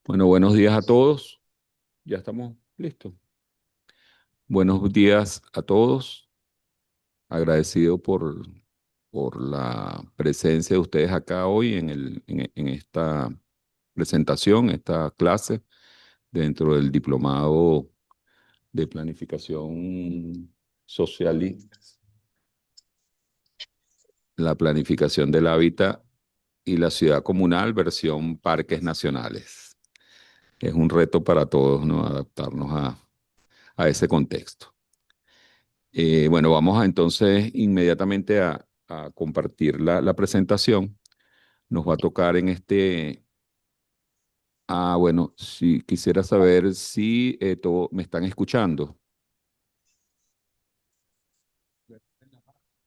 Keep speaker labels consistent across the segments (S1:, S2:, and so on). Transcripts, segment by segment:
S1: Bueno, buenos días a todos. Ya estamos listos. Buenos días a todos. Agradecido por la presencia de ustedes acá hoy en esta presentación, esta clase dentro del diplomado de planificación social y la planificación del hábitat y la ciudad comunal, versión parques nacionales. Es un reto para todos, ¿no? Adaptarnos a ese contexto. Bueno, entonces inmediatamente a compartir la presentación. Nos va a tocar en este. Bueno, si quisiera saber si me están escuchando.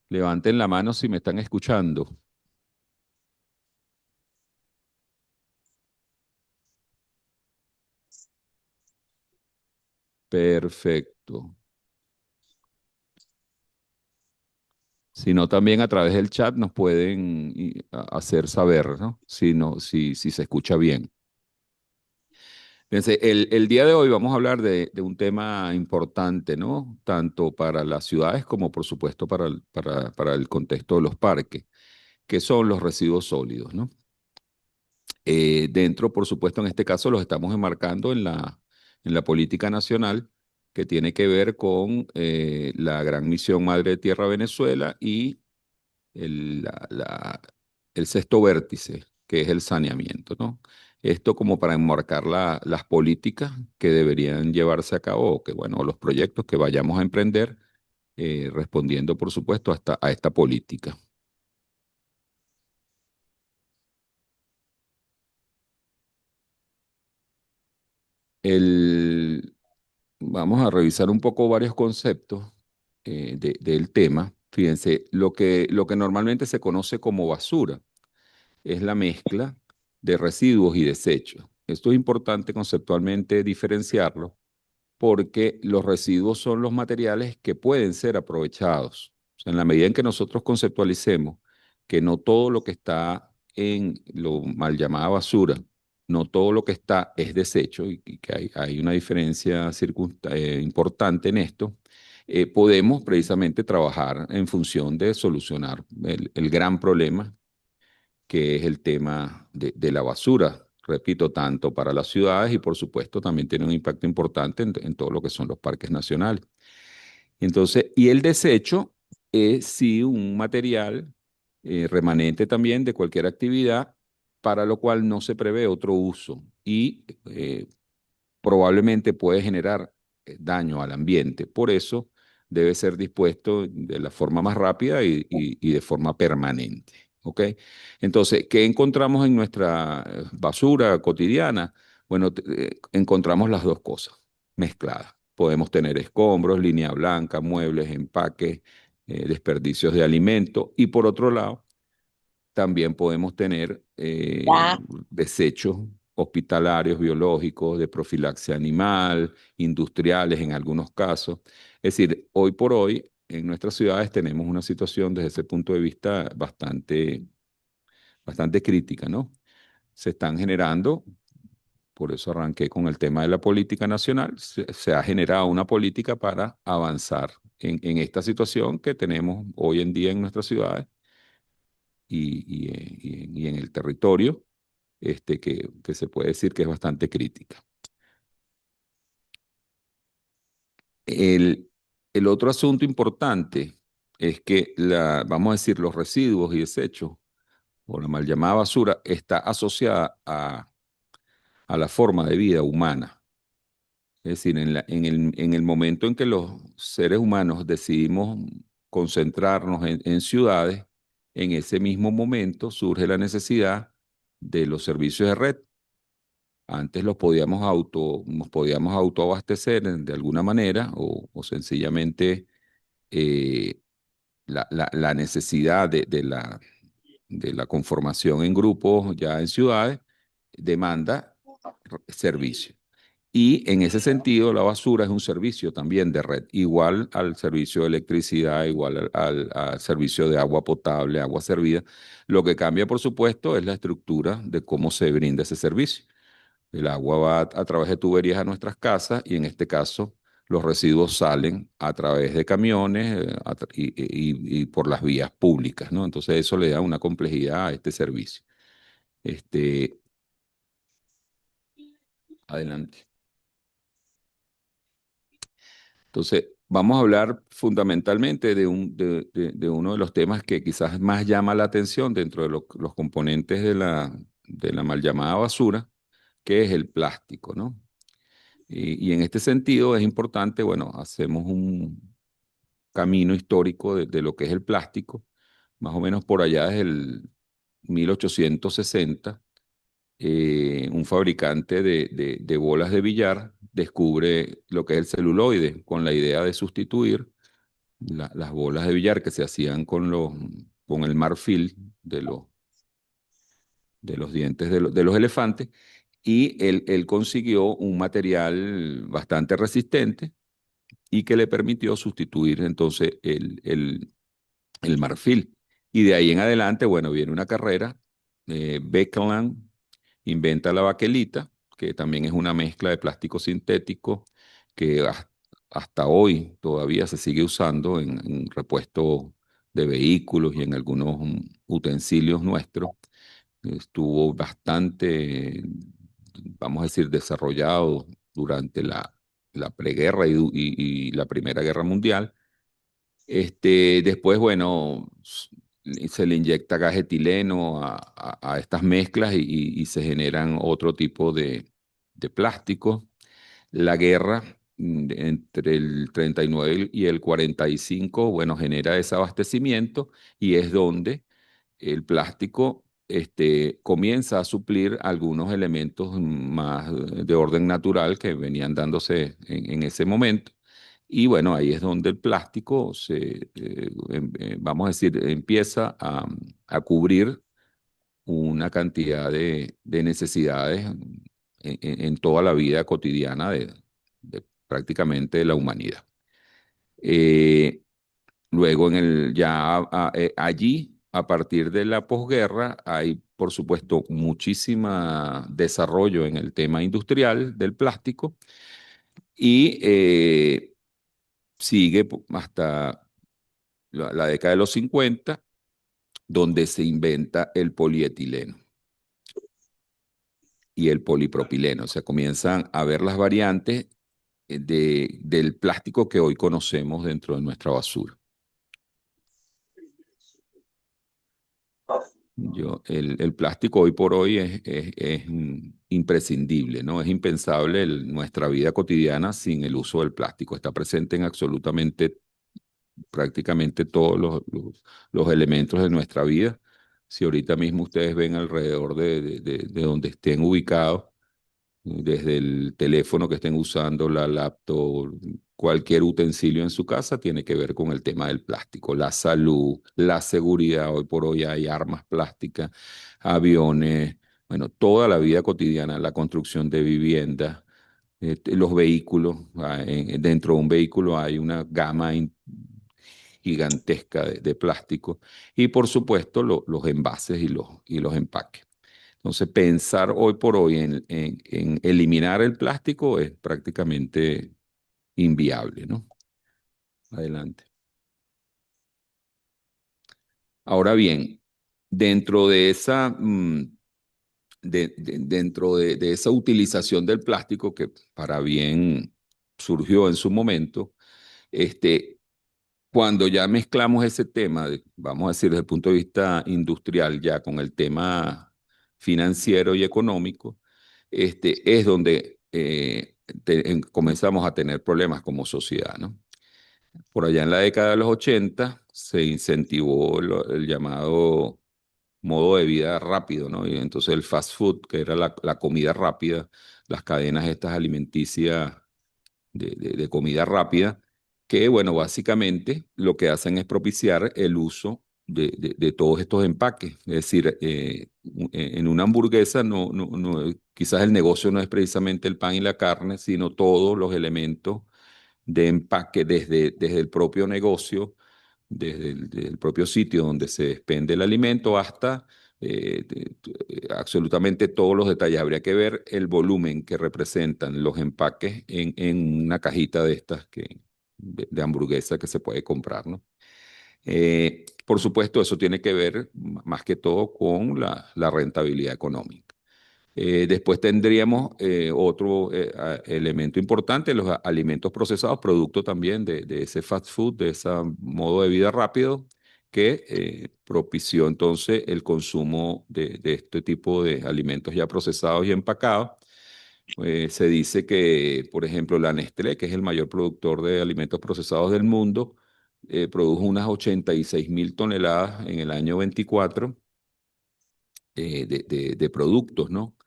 S1: Levanten la mano si me están escuchando. Perfecto. Si no, también a través del chat nos pueden hacer saber, ¿no? Si no, si se escucha bien. Fíjense, el día de hoy vamos a hablar de un tema importante, ¿no? Tanto para las ciudades como, por supuesto, para el contexto de los parques, que son los residuos sólidos, ¿no? Dentro, por supuesto, en este caso los estamos enmarcando en la política nacional que tiene que ver con la Gran Misión Madre Tierra Venezuela y el sexto vértice, que es el saneamiento, ¿no? Esto como para enmarcar las políticas que deberían llevarse a cabo, o que, bueno, los proyectos que vayamos a emprender, respondiendo, por supuesto, a esta política. El, Vamos a revisar un poco varios conceptos del tema. Fíjense, lo que normalmente se conoce como basura es la mezcla de residuos y desechos. Esto es importante conceptualmente diferenciarlo porque los residuos son los materiales que pueden ser aprovechados. O sea, en la medida en que nosotros conceptualicemos que no todo lo que está en lo mal llamada basura, no todo lo que está es desecho y que hay una diferencia importante en esto, podemos precisamente trabajar en función de solucionar el gran problema que es el tema de la basura. Repito, tanto para las ciudades y por supuesto también tiene un impacto importante en todo lo que son los parques nacionales. Entonces, y el desecho es sí un material remanente también de cualquier actividad para lo cual no se prevé otro uso y probablemente puede generar daño al ambiente. Por eso debe ser dispuesto de la forma más rápida y de forma permanente. ¿Ok? Entonces, ¿qué encontramos en nuestra basura cotidiana? Bueno, encontramos las dos cosas mezcladas. Podemos tener escombros, línea blanca, muebles, empaques, desperdicios de alimento y por otro lado, también podemos tener desechos hospitalarios, biológicos, de profilaxia animal, industriales en algunos casos. Es decir, hoy por hoy en nuestras ciudades tenemos una situación desde ese punto de vista bastante crítica, ¿no? Se están generando, por eso arranqué con el tema de la política nacional, se ha generado una política para avanzar en esta situación que tenemos hoy en día en nuestras ciudades y en el territorio, que se puede decir que es bastante crítica. El, el otro asunto importante es que vamos a decir, los residuos y desechos, o la mal llamada basura, está asociada a la forma de vida humana. Es decir, en el momento en que los seres humanos decidimos concentrarnos en ciudades, en ese mismo momento surge la necesidad de los servicios de red. Antes nos podíamos autoabastecer de alguna manera o sencillamente eh, la necesidad de la conformación en grupos ya en ciudades demanda servicio. Y en ese sentido, la basura es un servicio también de red, igual al servicio de electricidad, igual al servicio de agua potable, agua servida. Lo que cambia, por supuesto, es la estructura de cómo se brinda ese servicio. El agua va a través de tuberías a nuestras casas y en este caso los residuos salen a través de camiones y por las vías públicas, ¿no? Entonces eso le da una complejidad a este servicio. Este, adelante. Entonces, vamos a hablar fundamentalmente de uno de los temas que quizás más llama la atención dentro de los componentes de la mal llamada basura, que es el plástico, ¿no? Y en este sentido es importante, bueno, hacemos un camino histórico de lo que es el plástico, más o menos por allá desde el 1860. Un fabricante de bolas de billar descubre lo que es el celuloide con la idea de sustituir las bolas de billar que se hacían con el marfil de los dientes de los elefantes, y él consiguió un material bastante resistente y que le permitió sustituir entonces el marfil. Y de ahí en adelante, bueno, viene una carrera. Beckland inventa la baquelita, que también es una mezcla de plástico sintético que hasta hoy todavía se sigue usando en repuesto de vehículos y en algunos utensilios nuestros. Estuvo bastante, vamos a decir, desarrollado durante la preguerra y la Primera Guerra Mundial. Después, bueno, se le inyecta gas etileno a estas mezclas y se generan otro tipo de plásticos. La guerra entre el 39 y el 45, bueno, genera desabastecimiento y es donde el plástico comienza a suplir algunos elementos más de orden natural que venían dándose en ese momento. Y bueno, ahí es donde el plástico vamos a decir, empieza a cubrir una cantidad de necesidades en toda la vida cotidiana de prácticamente de la humanidad. Eh, Luego, allí, a partir de la posguerra, hay, por supuesto, muchísimo desarrollo en el tema industrial del plástico y sigue hasta la década de los 50, donde se inventa el polietileno y el polipropileno. O sea, comienzan a ver las variantes del plástico que hoy conocemos dentro de nuestra basura. El plástico hoy por hoy es imprescindible, ¿no? Es impensable nuestra vida cotidiana sin el uso del plástico. Está presente en absolutamente, prácticamente todos los elementos de nuestra vida. Si ahorita mismo ustedes ven alrededor de donde estén ubicados, desde el teléfono que estén usando, la laptop, cualquier utensilio en su casa tiene que ver con el tema del plástico, la salud, la seguridad. Hoy por hoy hay armas plásticas, aviones, bueno, toda la vida cotidiana, la construcción de viviendas, los vehículos. Dentro de un vehículo hay una gama gigantesca de plástico y por supuesto los envases y los empaques. Entonces, pensar hoy por hoy en eliminar el plástico es prácticamente inviable, ¿no? Adelante. Ahora bien, dentro de esa utilización del plástico que para bien surgió en su momento, este, cuando ya mezclamos ese tema, vamos a decir desde el punto de vista industrial, ya con el tema financiero y económico, es donde comenzamos a tener problemas como sociedad, ¿no? Por allá en la década de los 80 se incentivó el llamado modo de vida rápido, ¿no? Y entonces el fast food, que era la comida rápida, las cadenas estas alimenticias de comida rápida, que, bueno, básicamente lo que hacen es propiciar el uso de todos estos empaques. Es decir, en una hamburguesa quizás el negocio no es precisamente el pan y la carne, sino todos los elementos de empaque desde el propio negocio, desde el propio sitio donde se expende el alimento hasta absolutamente todos los detalles. Habría que ver el volumen que representan los empaques en una cajita de estas de hamburguesa que se puede comprar, ¿no? Por supuesto, eso tiene que ver más que todo con la rentabilidad económica. Después tendríamos otro elemento importante, los alimentos procesados, producto también de ese fast food, de ese modo de vida rápido que propició entonces el consumo de este tipo de alimentos ya procesados y empacados. Se dice que, por ejemplo, la Nestlé, que es el mayor productor de alimentos procesados del mundo, produjo unas 86.000 toneladas en el año 24 de productos, ¿no?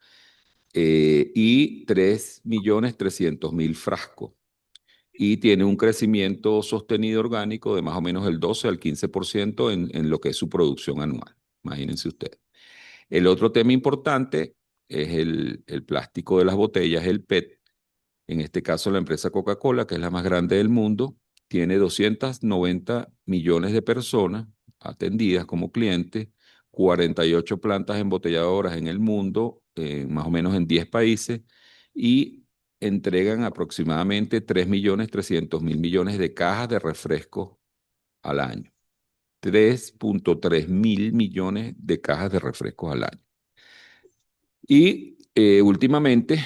S1: Y 3.300.000 frascos. Y tiene un crecimiento sostenido orgánico de más o menos el 12 al 15% en lo que es su producción anual. Imagínense ustedes. El otro tema importante es el plástico de las botellas, el PET. En este caso, la empresa Coca-Cola, que es la más grande del mundo, tiene 290 millones de personas atendidas como clientes, 48 plantas embotelladoras en el mundo, más o menos en 10 países, y entregan aproximadamente 3.300.000 millones de cajas de refresco al año. 3.3 mil millones de cajas de refrescos al año. Y últimamente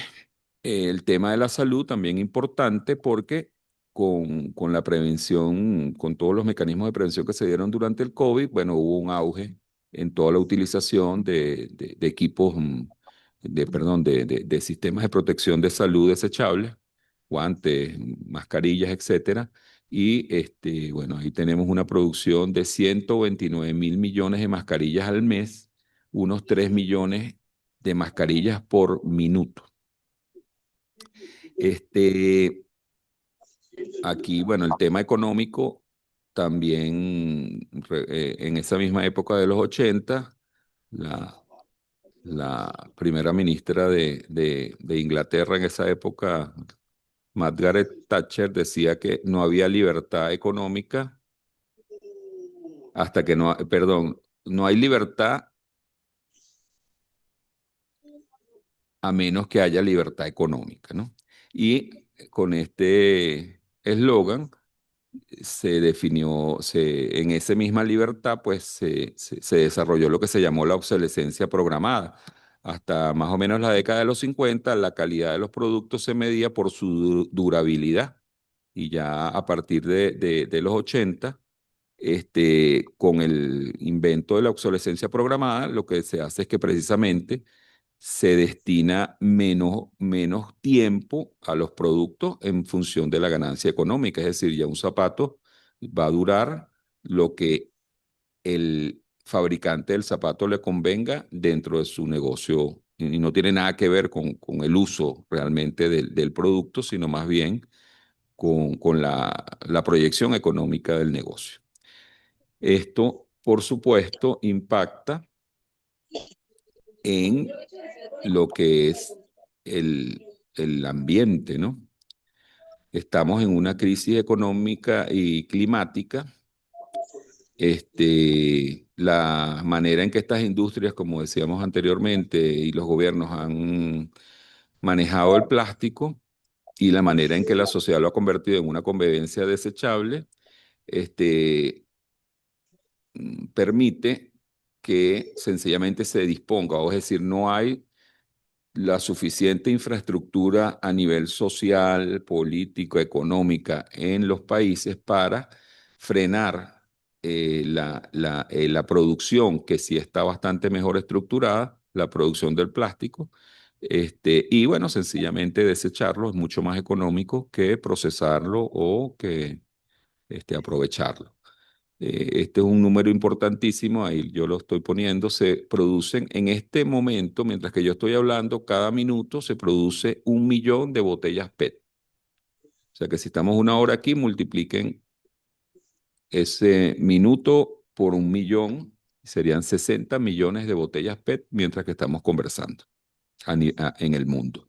S1: el tema de la salud también importante porque con la prevención, con todos los mecanismos de prevención que se dieron durante el COVID, bueno, hubo un auge en toda la utilización de equipos, perdón, de sistemas de protección de salud desechables, guantes, mascarillas, etcétera. Y bueno, ahí tenemos una producción de 129.000 millones de mascarillas al mes, unos 3 millones de mascarillas por minuto. Este, Aquí, bueno, el tema económico también en esa misma época de los 80, la, la primera ministra de Inglaterra en esa época, Margaret Thatcher, decía que no había libertad económica hasta que no, perdón, no hay libertad a menos que haya libertad económica, ¿no? Y con este eslogan en esa misma libertad, pues se desarrolló lo que se llamó la obsolescencia programada. Hasta más o menos la década de los 50, la calidad de los productos se medía por su durabilidad. Y ya a partir de los 80, con el invento de la obsolescencia programada, lo que se hace es que precisamente se destina menos tiempo a los productos en función de la ganancia económica. Es decir, ya un zapato va a durar lo que el fabricante del zapato le convenga dentro de su negocio y no tiene nada que ver con el uso realmente del producto, sino más bien con la proyección económica del negocio. Esto, por supuesto, impacta en lo que es el ambiente, ¿no? Estamos en una crisis económica y climática. La manera en que estas industrias, como decíamos anteriormente, y los gobiernos han manejado el plástico y la manera en que la sociedad lo ha convertido en una convivencia desechable, este, permite que sencillamente se disponga, o es decir, no hay la suficiente infraestructura a nivel social, político, económica en los países para frenar la producción, que sí está bastante mejor estructurada, la producción del plástico. Y bueno, sencillamente desecharlo es mucho más económico que procesarlo o que aprovecharlo. Este es un número importantísimo, ahí yo lo estoy poniendo. Se producen en este momento, mientras que yo estoy hablando, cada minuto se produce 1 millón de botellas PET. O sea que si estamos una hora aquí, multipliquen ese minuto por 1 millón, serían 60 millones de botellas PET mientras que estamos conversando en el mundo.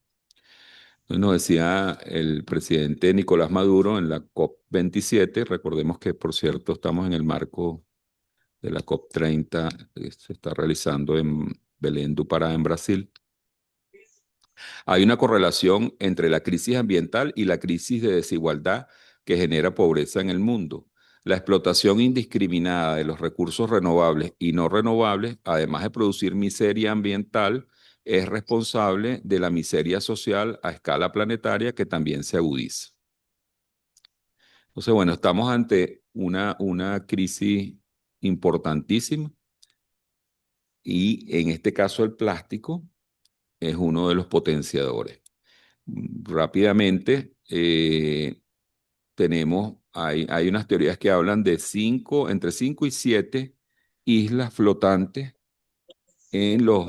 S1: Entonces nos decía el presidente Nicolás Maduro en la COP27, recordemos que por cierto estamos en el marco de la COP30 que se está realizando en Belém do Pará, en Brasil. Hay una correlación entre la crisis ambiental y la crisis de desigualdad que genera pobreza en el mundo. La explotación indiscriminada de los recursos renovables y no renovables, además de producir miseria ambiental, es responsable de la miseria social a escala planetaria que también se agudiza. Entonces, bueno, estamos ante una crisis importantísima y en este caso el plástico es uno de los potenciadores. Rápidamente, hay unas teorías que hablan de entre 5 y 7 islas flotantes en los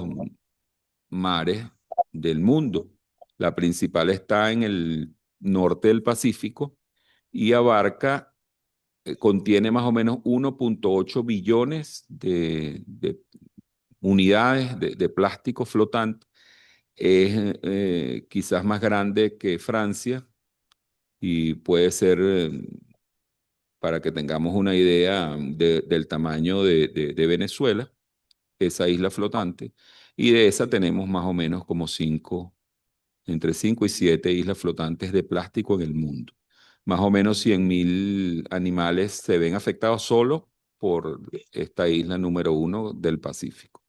S1: mares del mundo. La principal está en el norte del Pacífico y contiene más o menos 1,8 billones de unidades de plástico flotante. Es quizás más grande que Francia y puede ser, para que tengamos una idea del tamaño de Venezuela, esa isla flotante, y de esa tenemos más o menos como entre 5 y 7 islas flotantes de plástico en el mundo. Más o menos 100.000 animales se ven afectados solo por esta isla número 1 del Pacífico.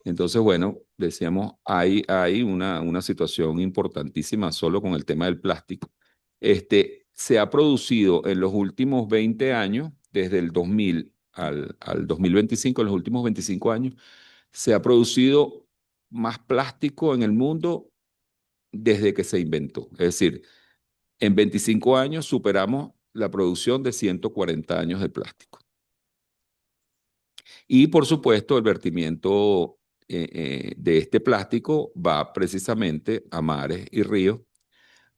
S1: Entonces, bueno, decíamos, hay una situación importantísima solo con el tema del plástico. Se ha producido en los últimos 20 años, desde el 2000 al 2025, en los últimos 25 años, se ha producido más plástico en el mundo desde que se inventó. Es decir, en 25 años superamos la producción de 140 años de plástico. Y por supuesto, el vertimiento de este plástico va precisamente a mares y ríos,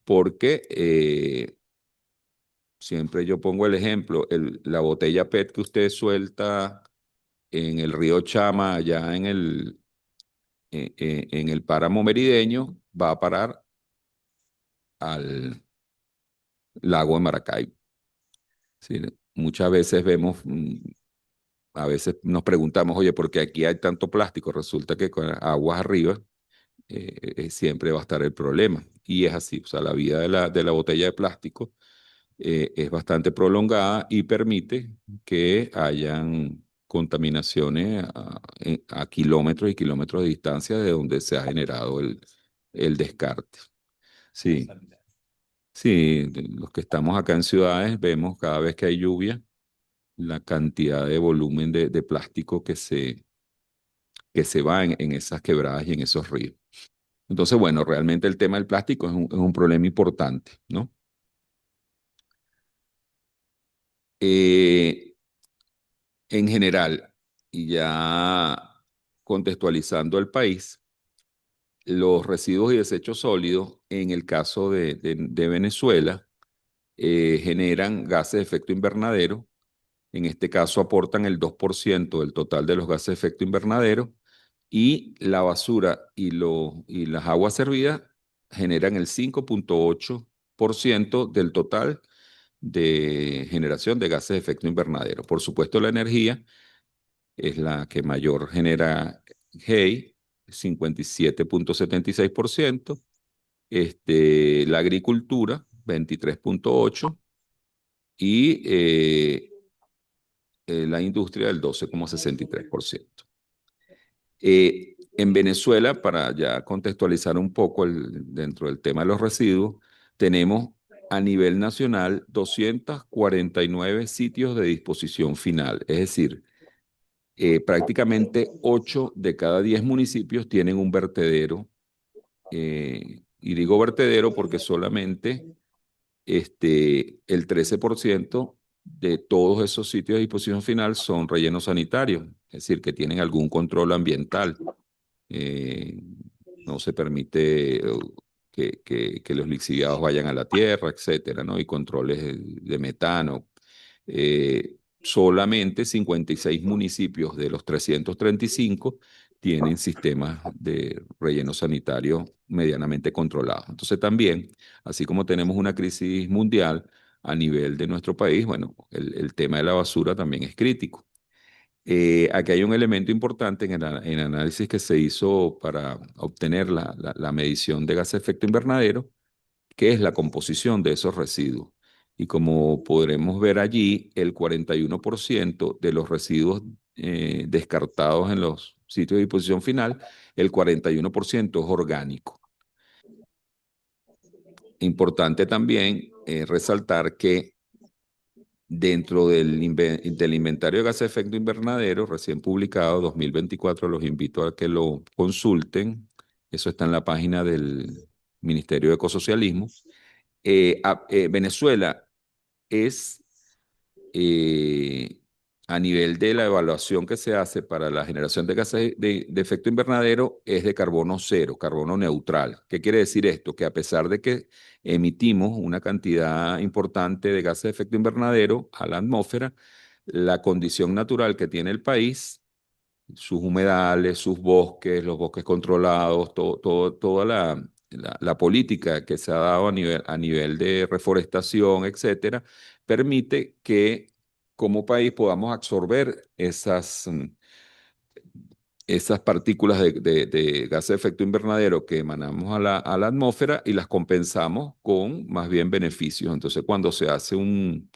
S1: porque siempre yo pongo el ejemplo, la botella PET que usted suelta en el río Chama, allá en el páramo merideño, va a parar al lago de Maracaibo. ¿Sí? Muchas veces vemos, a veces nos preguntamos, oye, ¿por qué aquí hay tanto plástico? Resulta que con aguas arriba siempre va a estar el problema. Y es así, o sea, la vida de la botella de plástico es bastante prolongada y permite que hayan contaminaciones a kilómetros y kilómetros de distancia de donde se ha generado el descarte. Sí, sí, los que estamos acá en ciudades vemos cada vez que hay lluvia la cantidad de volumen de plástico que se va en esas quebradas y en esos ríos. Entonces, bueno, realmente el tema del plástico es un problema importante, ¿no? Eh, en general, y ya contextualizando el país, los residuos y desechos sólidos, en el caso de Venezuela, generan gases de efecto invernadero. En este caso aportan el 2% del total de los gases de efecto invernadero y la basura y las aguas servidas generan el 5,8% del total de generación de gases de efecto invernadero. Por supuesto, la energía es la que mayor genera GEI, 57,76%, la agricultura, 23,8%, y la industria del 12,63%. En Venezuela, para ya contextualizar un poco dentro del tema de los residuos, tenemos a nivel nacional 249 sitios de disposición final, es decir, prácticamente 8 de cada 10 municipios tienen un vertedero, y digo vertedero porque solamente el 13% de todos esos sitios de disposición final son rellenos sanitarios, es decir, que tienen algún control ambiental. Eh, no se permite que los lixiviados vayan a la tierra, etcétera, ¿no? Y controles de metano. Solamente 56 municipios de los 335 tienen sistemas de relleno sanitario medianamente controlados. Entonces también, así como tenemos una crisis mundial a nivel de nuestro país, bueno, el tema de la basura también es crítico. Aquí hay un elemento importante en el análisis que se hizo para obtener la medición de gases de efecto invernadero, que es la composición de esos residuos. Y como podremos ver allí, el 41% de los residuos descartados en los sitios de disposición final, el 41% es orgánico. Importante también resaltar que dentro del inventario de gases de efecto invernadero recién publicado, 2024, los invito a que lo consulten. Eso está en la página del Ministerio de Ecosocialismo. Venezuela es, eh, a nivel de la evaluación que se hace para la generación de gases de efecto invernadero, es de carbono cero, carbono neutral. ¿Qué quiere decir esto? Que a pesar de que emitimos una cantidad importante de gases de efecto invernadero a la atmósfera, la condición natural que tiene el país, sus humedales, sus bosques, los bosques controlados, toda la política que se ha dado a nivel de reforestación, etcétera, permite que como país podamos absorber esas partículas de gases de efecto invernadero que emanamos a la atmósfera y las compensamos con más bien beneficios. Entonces, cuando se hace un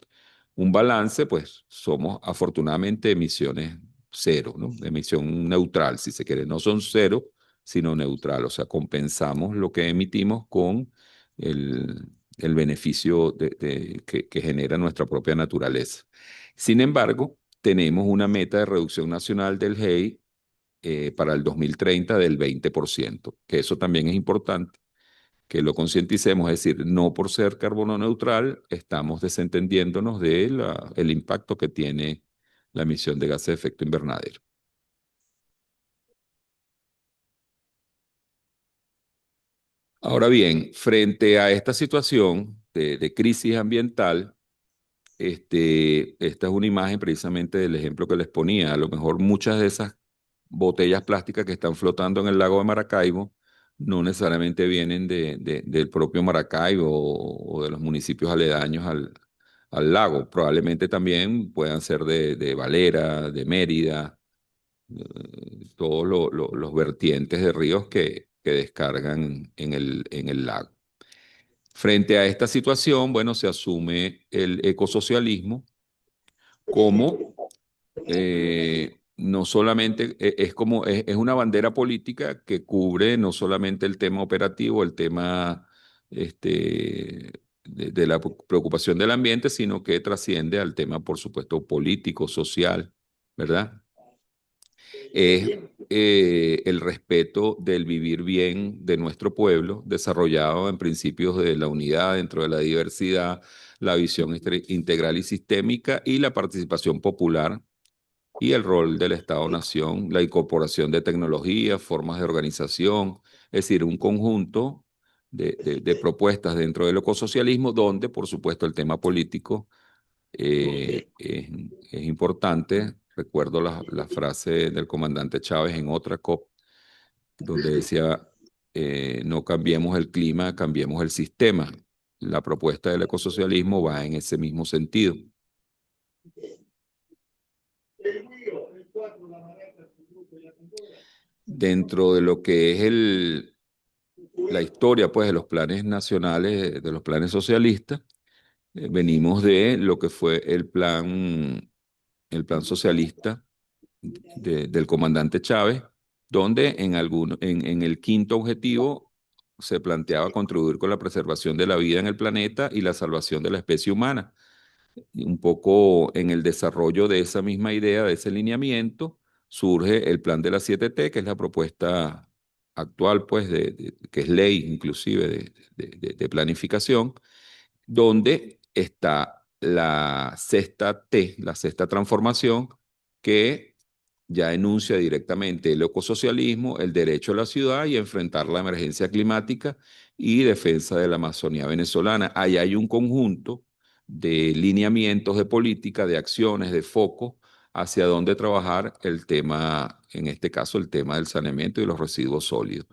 S1: balance, pues somos afortunadamente emisiones cero, ¿no? Emisión neutral, si se quiere. No son cero, sino neutral. O sea, compensamos lo que emitimos con el beneficio que genera nuestra propia naturaleza. Sin embargo, tenemos una meta de reducción nacional del GEI para el 2030 del 20%, que eso también es importante que lo concienticemos, es decir, no por ser carbono neutral estamos desentendiéndonos de el impacto que tiene la emisión de gases de efecto invernadero. Ahora bien, frente a esta situación de crisis ambiental, esta es una imagen precisamente del ejemplo que les ponía. A lo mejor muchas de esas botellas plásticas que están flotando en el lago de Maracaibo no necesariamente vienen del propio Maracaibo o de los municipios aledaños al lago. Probablemente también puedan ser de Valera, de Mérida, todos los vertientes de ríos que descargan en el lago. Frente a esta situación, bueno, se asume el ecosocialismo como no solamente es una bandera política que cubre no solamente el tema operativo, el tema de la preocupación del ambiente, sino que trasciende al tema, por supuesto, político, social, ¿verdad? Es el respeto del vivir bien de nuestro pueblo, desarrollado en principios de la unidad dentro de la diversidad, la visión integral y sistémica y la participación popular y el rol del Estado-Nación, la incorporación de tecnologías, formas de organización, es decir, un conjunto de propuestas dentro del ecosocialismo donde, por supuesto, el tema político es importante. Recuerdo la frase del comandante Chávez en otra COP, donde decía, no cambiemos el clima, cambiemos el sistema. La propuesta del ecosocialismo va en ese mismo sentido. Dentro de lo que es la historia pues, de los planes nacionales, de los planes socialistas, venimos de lo que fue el plan socialista del comandante Chávez, donde en el quinto objetivo se planteaba contribuir con la preservación de la vida en el planeta y la salvación de la especie humana. Y un poco en el desarrollo de esa misma idea, de ese lineamiento, surge el plan de las 7T, que es la propuesta actual, pues, que es ley inclusive de planificación, donde está la sexta T, la sexta transformación, que ya enuncia directamente el ecosocialismo, el derecho a la ciudad y enfrentar la emergencia climática y defensa de la Amazonía venezolana. Ahí hay un conjunto de lineamientos de política, de acciones, de foco hacia dónde trabajar el tema, en este caso el tema del saneamiento y los residuos sólidos.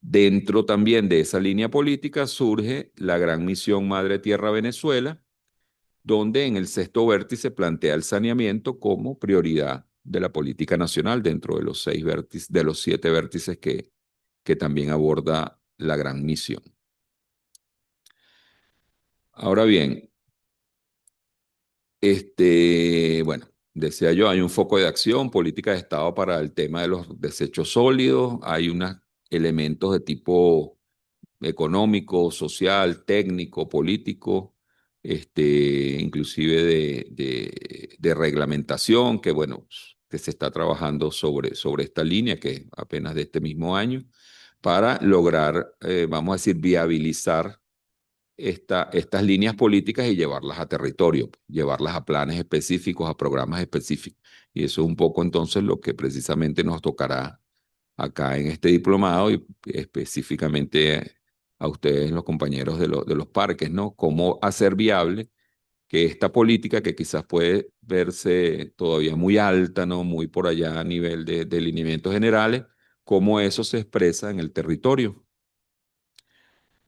S1: Dentro también de esa línea política surge la gran misión Madre Tierra Venezuela, donde en el sexto vértice plantea el saneamiento como prioridad de la política nacional dentro de los seis vértices, de los siete vértices que también aborda la gran misión. Ahora bien, bueno, decía yo, hay un foco de acción, política de Estado para el tema de los desechos sólidos, hay unos elementos de tipo económico, social, técnico, político, inclusive de reglamentación, que bueno, que se está trabajando sobre esta línea, que es apenas de este mismo año, para lograr, vamos a decir, viabilizar estas líneas políticas y llevarlas a territorio, llevarlas a planes específicos, a programas específicos. Y eso es un poco entonces lo que precisamente nos tocará acá en este diplomado y específicamente a ustedes, los compañeros de los parques, ¿no? Cómo hacer viable que esta política, que quizás puede verse todavía muy alta, ¿no? Muy por allá a nivel de lineamientos generales, cómo eso se expresa en el territorio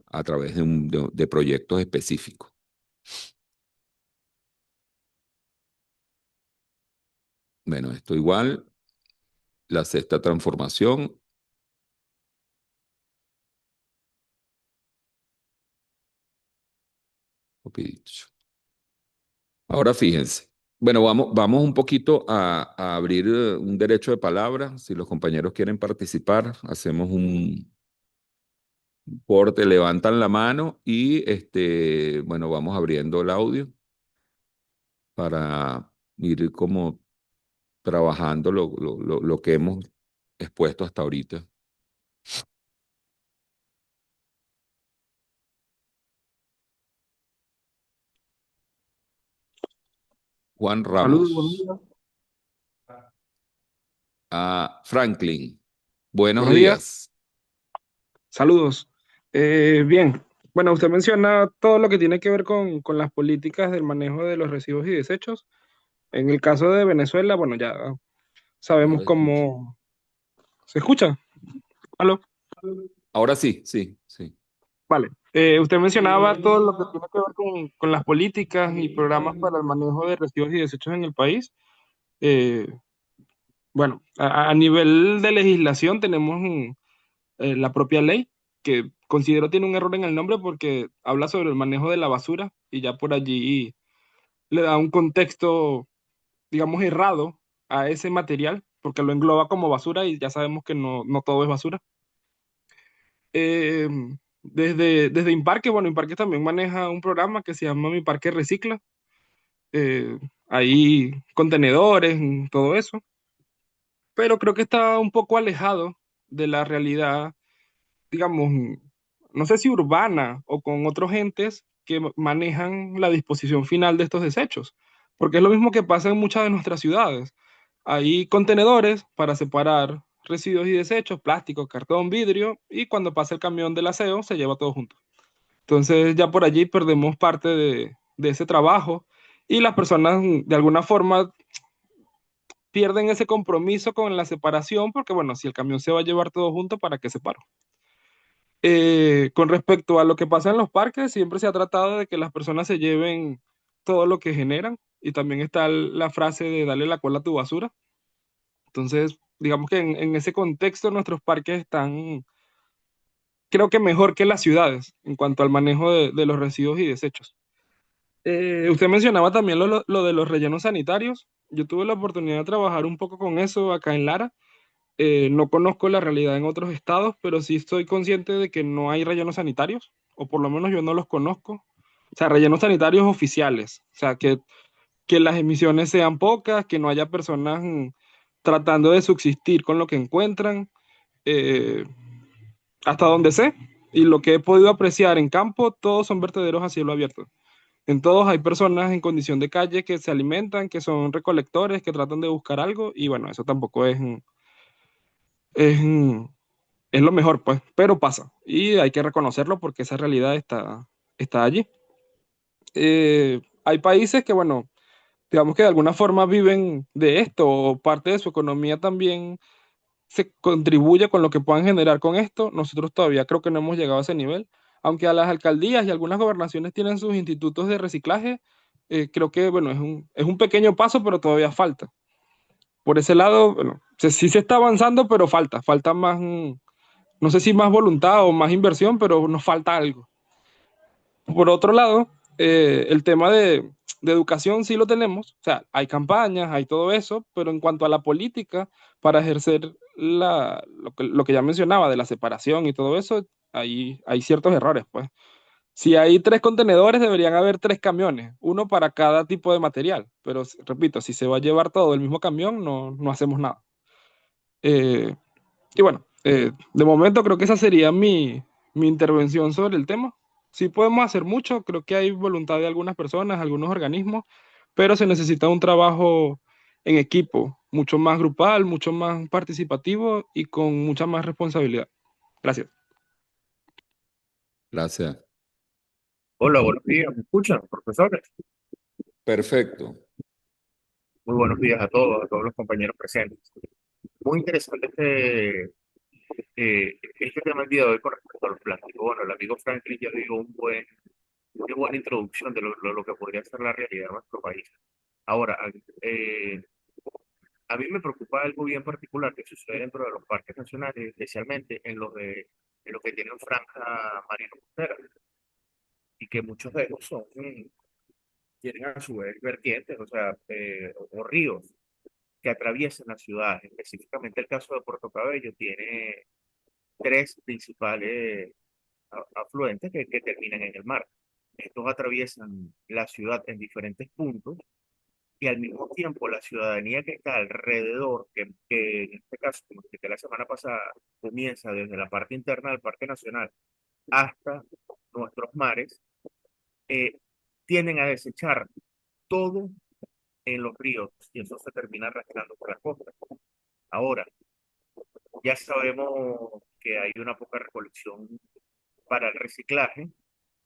S1: a través de proyectos específicos. Bueno, esto igual, la sexta transformación, ahora fíjense. Bueno, vamos un poquito a abrir un derecho de palabra. Si los compañeros quieren participar, hacemos un corte, levantan la mano y bueno, vamos abriendo el audio para ir como trabajando lo que hemos expuesto hasta ahorita. Juan
S2: Saludos, buenos
S1: Ramos.
S2: días.
S1: Franklin, buenos
S2: Buenos días,
S1: días.
S2: saludos. Bien, bueno, usted menciona todo lo que tiene que ver con las políticas del manejo de los residuos y desechos. En el caso de Venezuela, bueno, ya
S1: No
S2: sabemos
S1: lo escucho.
S2: cómo se escucha. ¿Aló?
S1: Ahora sí, sí, sí.
S2: Vale. Usted mencionaba todo lo que tiene que ver con las políticas y programas para el manejo de residuos y desechos en el país. Eh, bueno, a nivel de legislación tenemos la propia ley, que considero tiene un error en el nombre porque habla sobre el manejo de la basura y ya por allí le da un contexto, digamos, errado a ese material, porque lo engloba como basura y ya sabemos que no todo es basura. Eh, desde Imparque, bueno, Imparque también maneja un programa que se llama Mi Parque Recicla. Hay contenedores, todo eso, pero creo que está un poco alejado de la realidad, digamos, no sé si urbana o con otros entes que manejan la disposición final de estos desechos, porque es lo mismo que pasa en muchas de nuestras ciudades. Hay contenedores para separar residuos y desechos, plástico, cartón, vidrio, y cuando pasa el camión del aseo se lleva todo junto. Entonces ya por allí perdemos parte de ese trabajo y las personas de alguna forma pierden ese compromiso con la separación, porque bueno, si el camión se va a llevar todo junto, ¿para qué separo? Con respecto a lo que pasa en los parques, siempre se ha tratado de que las personas se lleven todo lo que generan y también está la frase de darle la cola a tu basura. Entonces, digamos que en ese contexto nuestros parques están, creo que mejor que las ciudades en cuanto al manejo de los residuos y desechos. Usted mencionaba también lo de los rellenos sanitarios. Yo tuve la oportunidad de trabajar un poco con eso acá en Lara. No conozco la realidad en otros estados, pero sí estoy consciente de que no hay rellenos sanitarios, o por lo menos yo no los conozco. O sea, rellenos sanitarios oficiales. O sea, que las emisiones sean pocas, que no haya personas tratando de subsistir con lo que encuentran, eh, hasta donde sé. Y lo que he podido apreciar en campo, todos son vertederos a cielo abierto. En todos hay personas en condición de calle que se alimentan, que son recolectores, que tratan de buscar algo, y bueno, eso tampoco es, es lo mejor, pues, pero pasa. Y hay que reconocerlo porque esa realidad está allí. Hay países que, bueno, digamos que de alguna forma viven de esto o parte de su economía también se contribuye con lo que puedan generar con esto. Nosotros todavía creo que no hemos llegado a ese nivel. Aunque a las alcaldías y algunas gobernaciones tienen sus institutos de reciclaje, creo que, bueno, es un pequeño paso, pero todavía falta. por ese lado, bueno, sí se está avanzando, pero falta más, no sé si más voluntad o más inversión, pero nos falta algo. Por otro lado, el tema de educación sí lo tenemos, o sea, hay campañas, hay todo eso, pero en cuanto a la política, para ejercer lo que ya mencionaba de la separación y todo eso, hay ciertos errores, pues. Si hay 3 contenedores, deberían haber 3 camiones, uno para cada tipo de material, pero repito, si se va a llevar todo el mismo camión, no hacemos nada. Eh, y bueno, de momento creo que esa sería mi intervención sobre el tema. Sí podemos hacer mucho, creo que hay voluntad de algunas personas, algunos organismos, pero se necesita un trabajo en equipo, mucho más grupal, mucho más participativo y con mucha más responsabilidad. Gracias.
S1: Gracias.
S3: Hola, buenos días, ¿me escuchan, profesores?
S1: Perfecto.
S3: Muy buenos días a todos los compañeros presentes. Muy interesante este tema el día de hoy con respecto a los plásticos. Bueno, el amigo Franklin ya dio una buena introducción de lo que podría ser la realidad de nuestro país. Ahora, eh, a mí me preocupa algo bien particular que sucede dentro de los parques nacionales, especialmente en los que tienen franja marino costera, y que muchos de ellos tienen a su vez vertientes, o sea, o ríos que atraviesan la ciudad. Específicamente el caso de Puerto Cabello tiene tres principales afluentes que terminan en el mar. Estos atraviesan la ciudad en diferentes puntos y al mismo tiempo la ciudadanía que está alrededor, que en este caso, como expliqué la semana pasada, comienza desde la parte interna del Parque Nacional hasta nuestros mares, eh, tienden a desechar todo en los ríos y eso se termina arrastrando por la costa. Ahora, ya sabemos que hay una poca recolección para el reciclaje.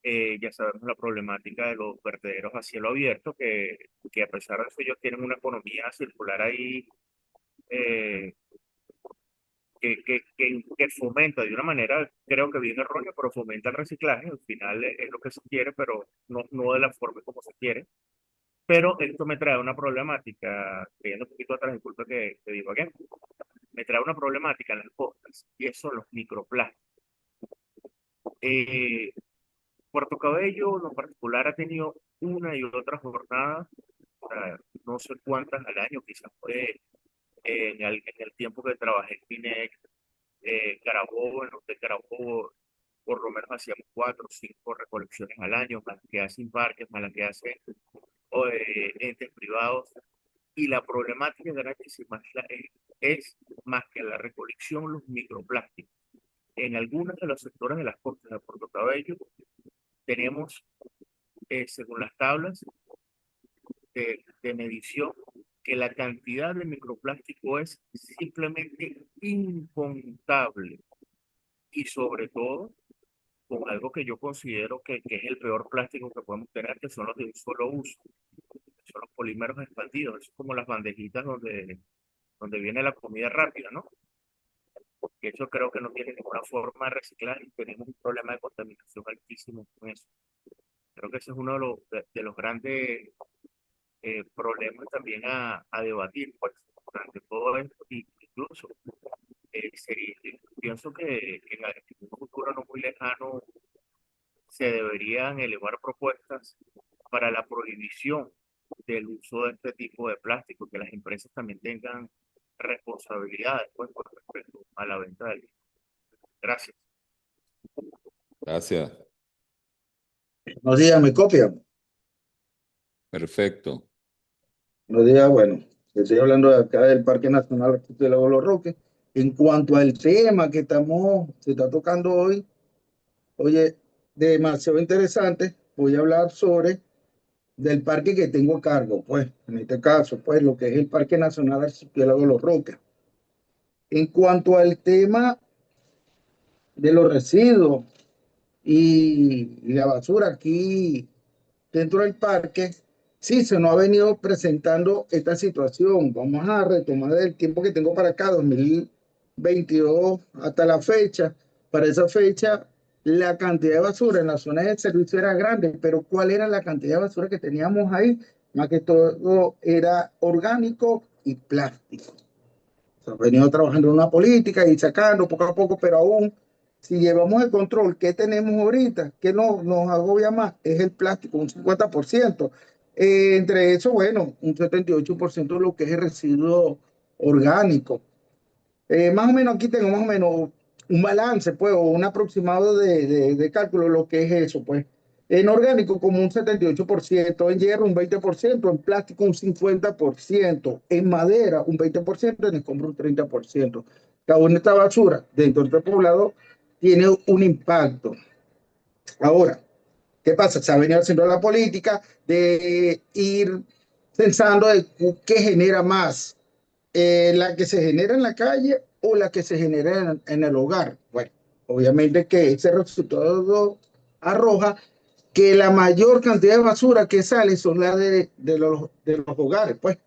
S3: Ya sabemos la problemática de los vertederos a cielo abierto, que a pesar de eso ellos tienen una economía circular ahí eh, que fomenta de una manera, creo que bien errónea, pero fomenta el reciclaje. Al final es lo que se quiere, pero no de la forma como se quiere. Pero esto me trae una problemática, yendo un poquito atrás, disculpe que digo aquí, me trae una problemática en las costas, y eso son los microplásticos. Eh, Puerto Cabello, en lo particular, ha tenido una y otra jornada, o sea, no sé cuántas al año, quizás fue en el tiempo que trabajé en PINEC, Carabobo, en los de Carabobo, por lo menos hacíamos 4 o 5 recolecciones al año, más las que hacen parques, más las que hacen entes privados. Y la problemática grandísima es más que la recolección, los microplásticos. En algunos de los sectores de las costas de Puerto Cabello tenemos, según las tablas de medición, que la cantidad de microplástico es simplemente incontable. Y sobre todo, con algo que yo considero que es el peor plástico que podemos tener, que son los de un solo uso, que son los polímeros expandidos. Eso es como las bandejitas donde viene la comida rápida, ¿no? Que eso creo que no tiene ninguna forma de reciclar y tenemos un problema de contaminación altísimo con eso. Creo que ese es uno de los grandes problemas también a debatir, pues, durante todo esto, y incluso pienso que en un futuro no muy lejano se deberían elevar propuestas para la prohibición del uso de este tipo de plástico, que las empresas también tengan responsabilidades, pues, con respecto a la venta del mismo. Gracias.
S1: Gracias.
S4: Buenos días, ¿me copian?
S1: Perfecto.
S4: Buenos días, bueno, estoy hablando de acá del Parque Nacional Archipiélago de los Roques. En cuanto al tema que se está tocando hoy, oye, demasiado interesante. Voy a hablar sobre del parque que tengo a cargo, pues, en este caso, pues, lo que es el Parque Nacional Archipiélago de los Roques. En cuanto al tema de los residuos y la basura aquí dentro del parque, sí se nos ha venido presentando esta situación. Vamos a retomar el tiempo que tengo para acá, 2022 hasta la fecha. Para esa fecha, la cantidad de basura en la zona de servicio era grande, pero ¿cuál era la cantidad de basura que teníamos ahí? Más que todo era orgánico y plástico. Se ha venido trabajando en una política y sacando poco a poco, pero aún, si llevamos el control que tenemos ahorita, que nos agobia más, es el plástico, un 50%. Entre eso, bueno, un 78% de lo que es el residuo orgánico. Más o menos aquí tengo más o menos un balance, pues, o un aproximado de cálculo, lo que es eso, pues. En orgánico como un 78%, en hierro un 20%, en plástico un 50%, en madera un 20%, en escombro un 30%. Cada una de esta basura dentro de este poblado tiene un impacto. Ahora, ¿qué pasa? Se ha venido haciendo la política de ir pensando de qué genera más, la que se genera en la calle o la que se genera en el hogar. Bueno, obviamente que ese resultado arroja que la mayor cantidad de basura que sale son las de los hogares, pues,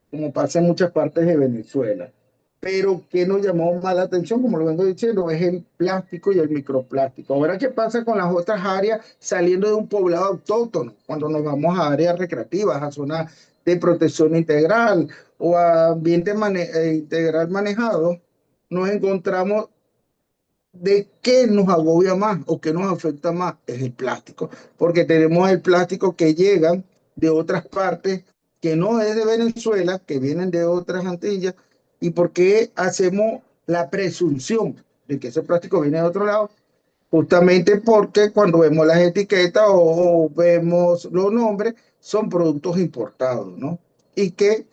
S4: como pasa en muchas partes de Venezuela. Pero que nos llamó más la atención, como lo vengo diciendo, es el plástico y el microplástico. Ahora, ¿qué pasa con las otras áreas saliendo de un poblado autóctono? Cuando nos vamos a áreas recreativas, a zonas de protección integral o a ambiente integral manejado, nos encontramos de qué nos agobia más o qué nos afecta más es el plástico, porque tenemos el plástico que llegan de otras partes, que no es de Venezuela, que vienen de otras Antillas, y por qué hacemos la presunción de que ese plástico viene de otro lado, justamente porque cuando vemos las etiquetas o vemos los nombres, son productos importados, ¿no? Y que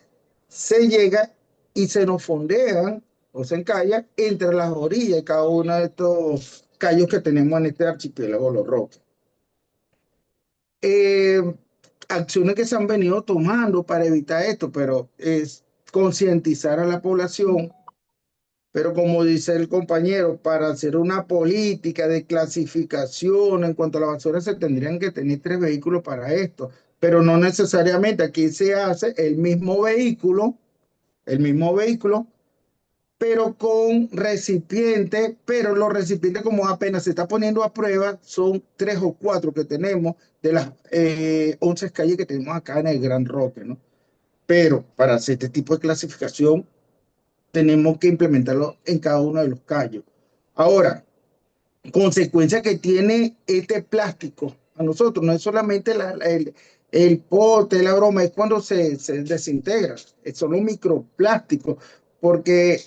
S4: se llega y se nos fondean o se encallan entre las orillas de cada uno de estos callos que tenemos en este archipiélago Los Roques. Eh, Acciones que se han venido tomando para evitar esto, pero es concientizar a la población, pero como dice el compañero, para hacer una política de clasificación en cuanto a la basura se tendrían que tener 3 vehículos para esto, pero no necesariamente. Aquí se hace el mismo vehículo, pero con recipientes, pero los recipientes como apenas se está poniendo a prueba, son 3 o 4 que tenemos de las 11 calles que tenemos acá en el Gran Roque, ¿no? Pero para hacer este tipo de clasificación tenemos que implementarlo en cada uno de los callos. Ahora, consecuencia que tiene este plástico a nosotros no es solamente el pote, la broma, es cuando se desintegra, son los microplásticos, porque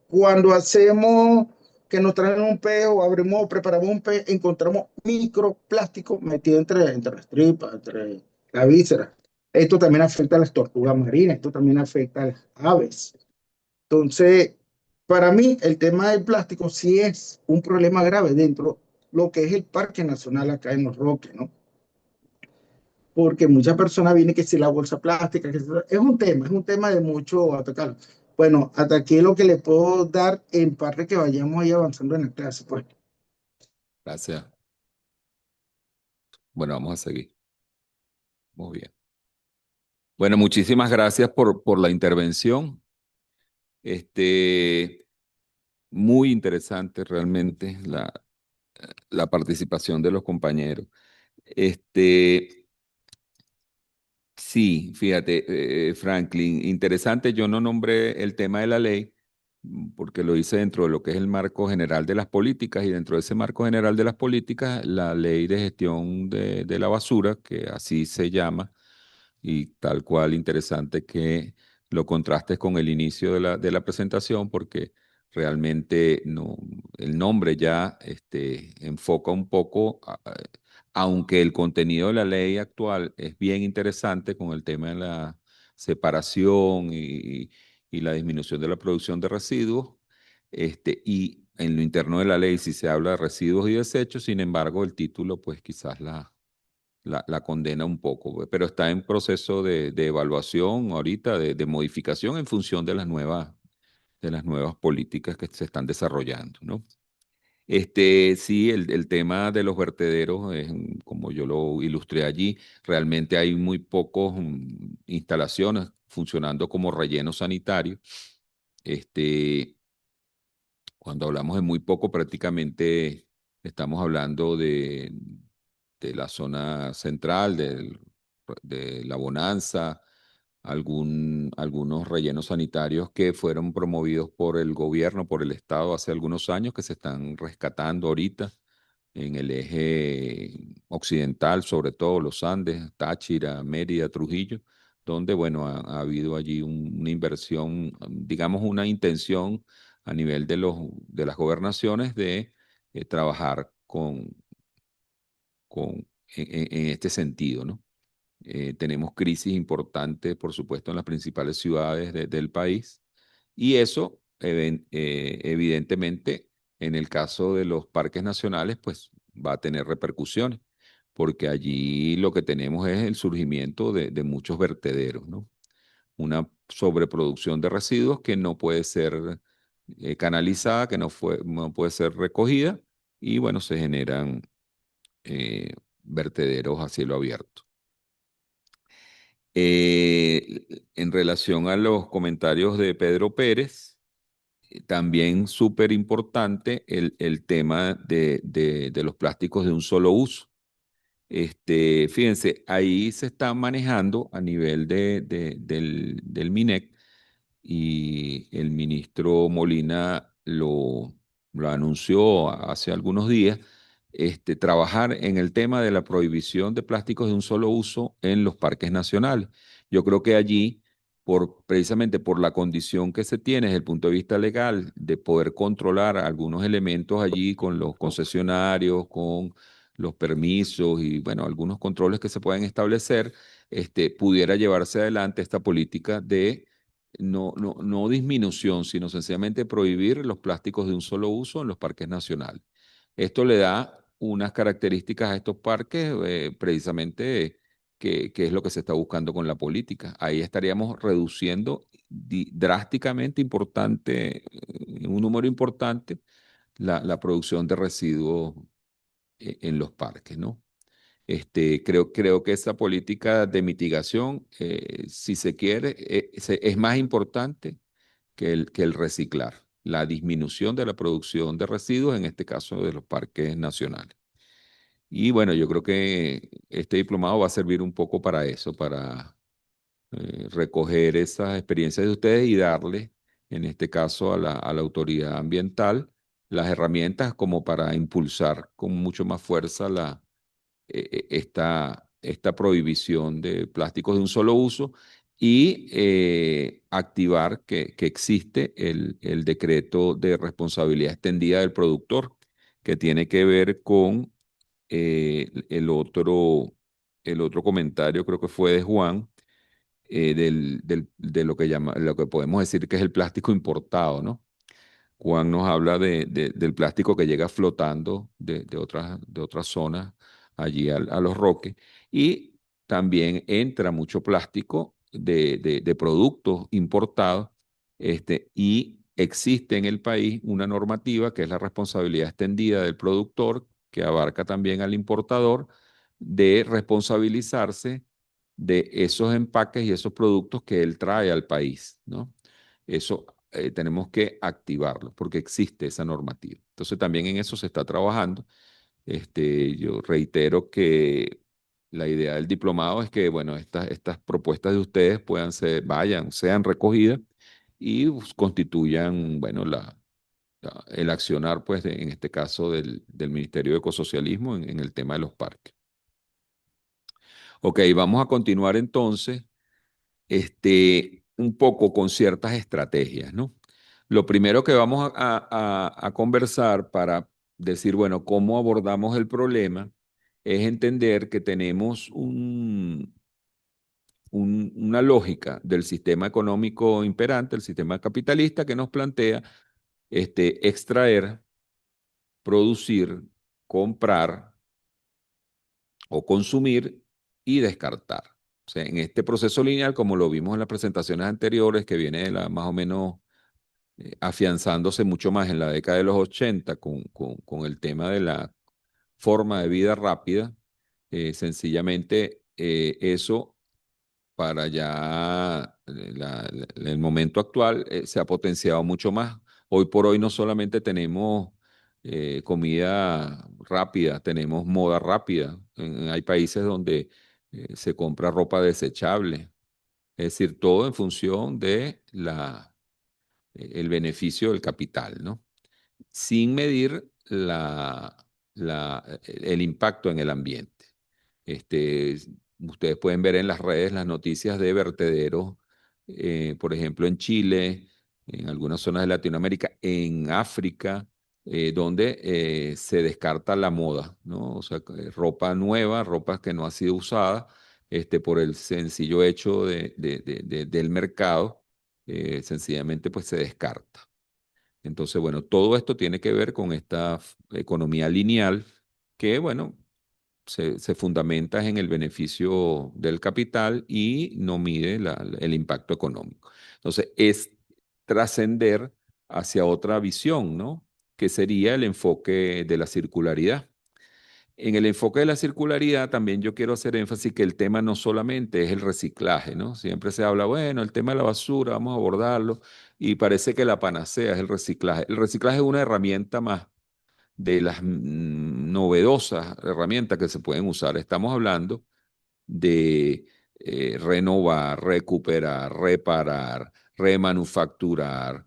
S4: cuando hacemos que nos traen un pez o abrimos o preparamos un pez, encontramos microplásticos metidos entre las tripas, entre la víscera. Esto también afecta a las tortugas marinas, esto también afecta a las aves. Entonces, para mí, el tema del plástico sí es un problema grave dentro de lo que es el Parque Nacional acá en Los Roques, ¿no? Porque muchas personas vienen que si la bolsa plástica, es un tema de mucho atacar. Bueno, hasta aquí lo que le puedo dar en parte que vayamos ahí avanzando en la clase, pues.
S1: Gracias. Bueno, vamos a seguir. Muy bien. Bueno, muchísimas gracias por la intervención. Muy interesante realmente la participación de los compañeros. Este, sí, fíjate, Franklin, interesante. Yo no nombré el tema de la ley porque lo hice dentro de lo que es el marco general de las políticas y dentro de ese marco general de las políticas, la ley de gestión de la basura, que así se llama, y tal cual interesante que lo contrastes con el inicio de la presentación, porque realmente no, el nombre ya enfoca un poco, aunque el contenido de la ley actual es bien interesante con el tema de la separación y la disminución de la producción de residuos, y en lo interno de la ley sí se habla de residuos y desechos, sin embargo el título pues quizás la condena un poco, pues, pero está en proceso de evaluación ahorita, de modificación en función de las nuevas políticas que se están desarrollando, ¿no? Sí, el tema de los vertederos, como yo lo ilustré allí, realmente hay muy pocos instalaciones funcionando como relleno sanitario. Cuando hablamos de muy poco, prácticamente estamos hablando de la zona central, de La Bonanza, algunos rellenos sanitarios que fueron promovidos por el gobierno, por el Estado hace algunos años, que se están rescatando ahorita en el eje occidental, sobre todo los Andes, Táchira, Mérida, Trujillo, donde, bueno, ha habido allí una inversión, digamos, una intención a nivel de las gobernaciones de trabajar en este sentido, ¿no? Tenemos crisis importantes, por supuesto, en las principales ciudades del país, y eso, evidentemente, en el caso de los parques nacionales, pues va a tener repercusiones, porque allí lo que tenemos es el surgimiento de muchos vertederos, ¿no? Una sobreproducción de residuos que no puede ser canalizada, que no puede ser recogida, y bueno, se generan eh, vertederos a cielo abierto. En relación a los comentarios de Pedro Pérez, también súper importante el tema de los plásticos de un solo uso. Fíjense, ahí se está manejando a nivel del MINEC, y el ministro Molina lo anunció hace algunos días, trabajar en el tema de la prohibición de plásticos de un solo uso en los parques nacionales. Yo creo que allí, precisamente por la condición que se tiene desde el punto de vista legal de poder controlar algunos elementos allí con los concesionarios, con los permisos y, bueno, algunos controles que se pueden establecer, pudiera llevarse adelante esta política de no disminución, sino sencillamente prohibir los plásticos de un solo uso en los parques nacionales. Esto le da unas características a estos parques, precisamente, que es lo que se está buscando con la política. Ahí estaríamos reduciendo drásticamente un número importante, la producción de residuos en los parques, ¿no? Creo que esa política de mitigación, si se quiere, es más importante que el reciclar, la disminución de la producción de residuos, en este caso de los parques nacionales. Y bueno, yo creo que este diplomado va a servir un poco para eso, para recoger esas experiencias de ustedes y darle, en este caso, a la autoridad ambiental las herramientas como para impulsar con mucho más fuerza esta prohibición de plásticos de un solo uso, y activar que existe el decreto de responsabilidad extendida del productor, que tiene que ver con el otro comentario, creo que fue de Juan, de lo que podemos decir que es el plástico importado, ¿no? Juan nos habla del plástico que llega flotando de otras zonas allí a Los Roques, y también entra mucho plástico de productos importados, y existe en el país una normativa que es la responsabilidad extendida del productor, que abarca también al importador, de responsabilizarse de esos empaques y esos productos que él trae al país, ¿no? Eso tenemos que activarlo porque existe esa normativa. Entonces también en eso se está trabajando. Yo reitero que la idea del diplomado es que, bueno, estas propuestas de ustedes sean recogidas y pues, constituyan, bueno, el accionar, pues, en este caso del Ministerio de Ecosocialismo en el tema de los parques. Ok, vamos a continuar entonces, un poco con ciertas estrategias, ¿no? Lo primero que vamos a conversar para decir, bueno, cómo abordamos el problema, es entender que tenemos una lógica del sistema económico imperante, el sistema capitalista, que nos plantea extraer, producir, comprar o consumir y descartar. O sea, en este proceso lineal, como lo vimos en las presentaciones anteriores, que viene más o menos afianzándose mucho más en la década de los 80 con el tema de la forma de vida rápida, sencillamente eso para ya el momento actual se ha potenciado mucho más. Hoy por hoy no solamente tenemos comida rápida, tenemos moda rápida. Hay países donde se compra ropa desechable, Es decir, todo en función de el beneficio del capital, ¿no? Sin medir el impacto en el ambiente. Este, Ustedes pueden ver en las redes las noticias de vertederos, por ejemplo, en Chile, en algunas zonas de Latinoamérica, en África, donde se descarta la moda, ¿no? O sea, ropa nueva, ropa que no ha sido usada, por el sencillo hecho del mercado, sencillamente pues se descarta. Entonces, bueno, todo esto tiene que ver con esta economía lineal que, bueno, se fundamenta en el beneficio del capital y no mide el impacto económico. Entonces, es trascender hacia otra visión, ¿no? Que sería el enfoque de la circularidad. En el enfoque de la circularidad también yo quiero hacer énfasis que el tema no solamente es el reciclaje, ¿no? Siempre se habla, bueno, el tema de la basura, vamos a abordarlo, y parece que la panacea es el reciclaje. El reciclaje es una herramienta más de las novedosas herramientas que se pueden usar. Estamos hablando de renovar, recuperar, reparar, remanufacturar,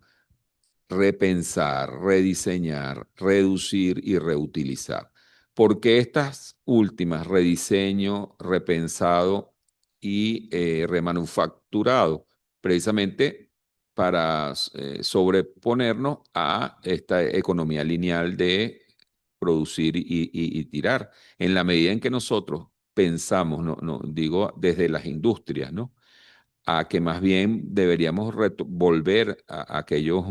S1: repensar, rediseñar, reducir y reutilizar. Porque estas últimas, rediseño, repensado y remanufacturado, precisamente para sobreponernos a esta economía lineal de producir y tirar. En la medida en que nosotros pensamos, no, digo desde las industrias, ¿no? A que más bien deberíamos volver a aquellos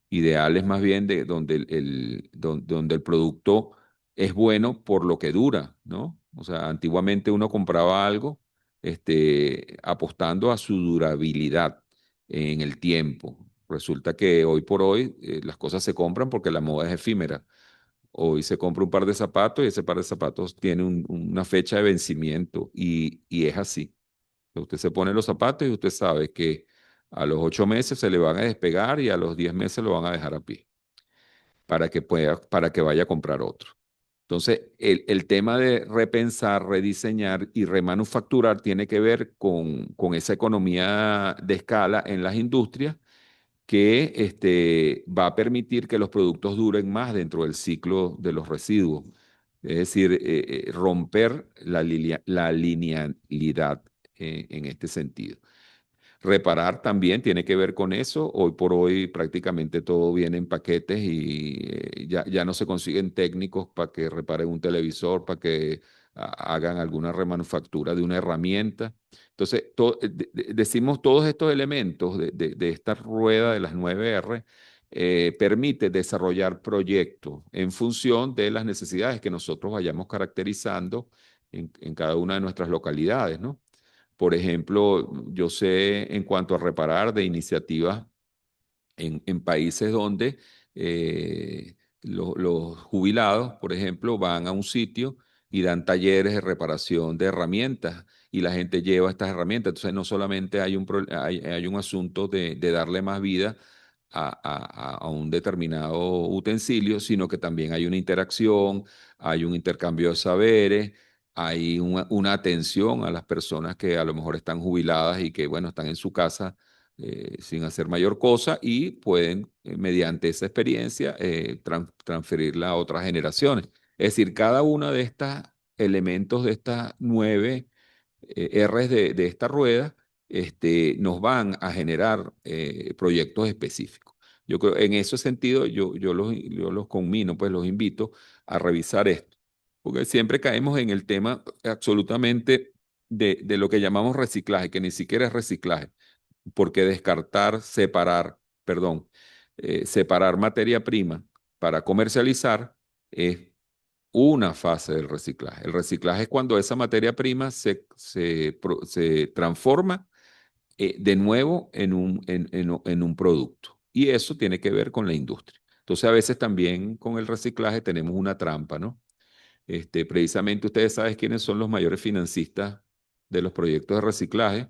S1: ideales más bien de donde donde el producto es bueno por lo que dura, ¿no? O sea, antiguamente uno compraba algo apostando a su durabilidad en el tiempo. Resulta que hoy por hoy las cosas se compran porque la moda es efímera. Hoy se compra un par de zapatos y ese par de zapatos tiene una fecha de vencimiento y es así. Usted se pone los zapatos y usted sabe que a los 8 meses se le van a despegar y a los 10 meses lo van a dejar a pie para que vaya a comprar otro. Entonces, el tema de repensar, rediseñar y remanufacturar tiene que ver con esa economía de escala en las industrias que va a permitir que los productos duren más dentro del ciclo de los residuos. Es decir, romper la linealidad en este sentido. Reparar también tiene que ver con eso. Hoy por hoy prácticamente todo viene en paquetes y ya no se consiguen técnicos para que reparen un televisor, para que hagan alguna remanufactura de una herramienta. Entonces, decimos todos estos elementos de esta rueda de las 9R, permite desarrollar proyectos en función de las necesidades que nosotros vayamos caracterizando en cada una de nuestras localidades, ¿no? Por ejemplo, yo sé en cuanto a reparar de iniciativas en países donde los jubilados, por ejemplo, van a un sitio y dan talleres de reparación de herramientas y la gente lleva estas herramientas. Entonces, no solamente hay un asunto de darle más vida a un determinado utensilio, sino que también hay una interacción, hay un intercambio de saberes, hay una atención a las personas que a lo mejor están jubiladas y que, bueno, están en su casa sin hacer mayor cosa y pueden, mediante esa experiencia, transferirla a otras generaciones. Es decir, cada uno de estos elementos de estas 9 Rs de esta rueda nos van a generar proyectos específicos. Yo creo, en ese sentido, yo los conmino, pues los invito a revisar esto, porque siempre caemos en el tema absolutamente de lo que llamamos reciclaje, que ni siquiera es reciclaje, porque separar materia prima para comercializar es una fase del reciclaje. El reciclaje es cuando esa materia prima se transforma de nuevo en un producto. Y eso tiene que ver con la industria. Entonces, a veces también con el reciclaje tenemos una trampa, ¿no? Precisamente ustedes saben quiénes son los mayores financistas de los proyectos de reciclaje,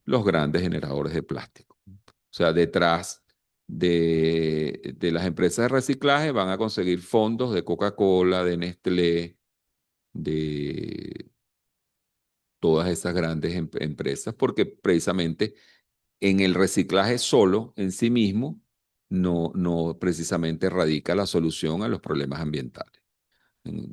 S1: los grandes generadores de plástico. O sea, detrás de las empresas de reciclaje van a conseguir fondos de Coca-Cola, de Nestlé, de todas esas grandes empresas, porque precisamente en el reciclaje solo, en sí mismo, no precisamente radica la solución a los problemas ambientales. Mm.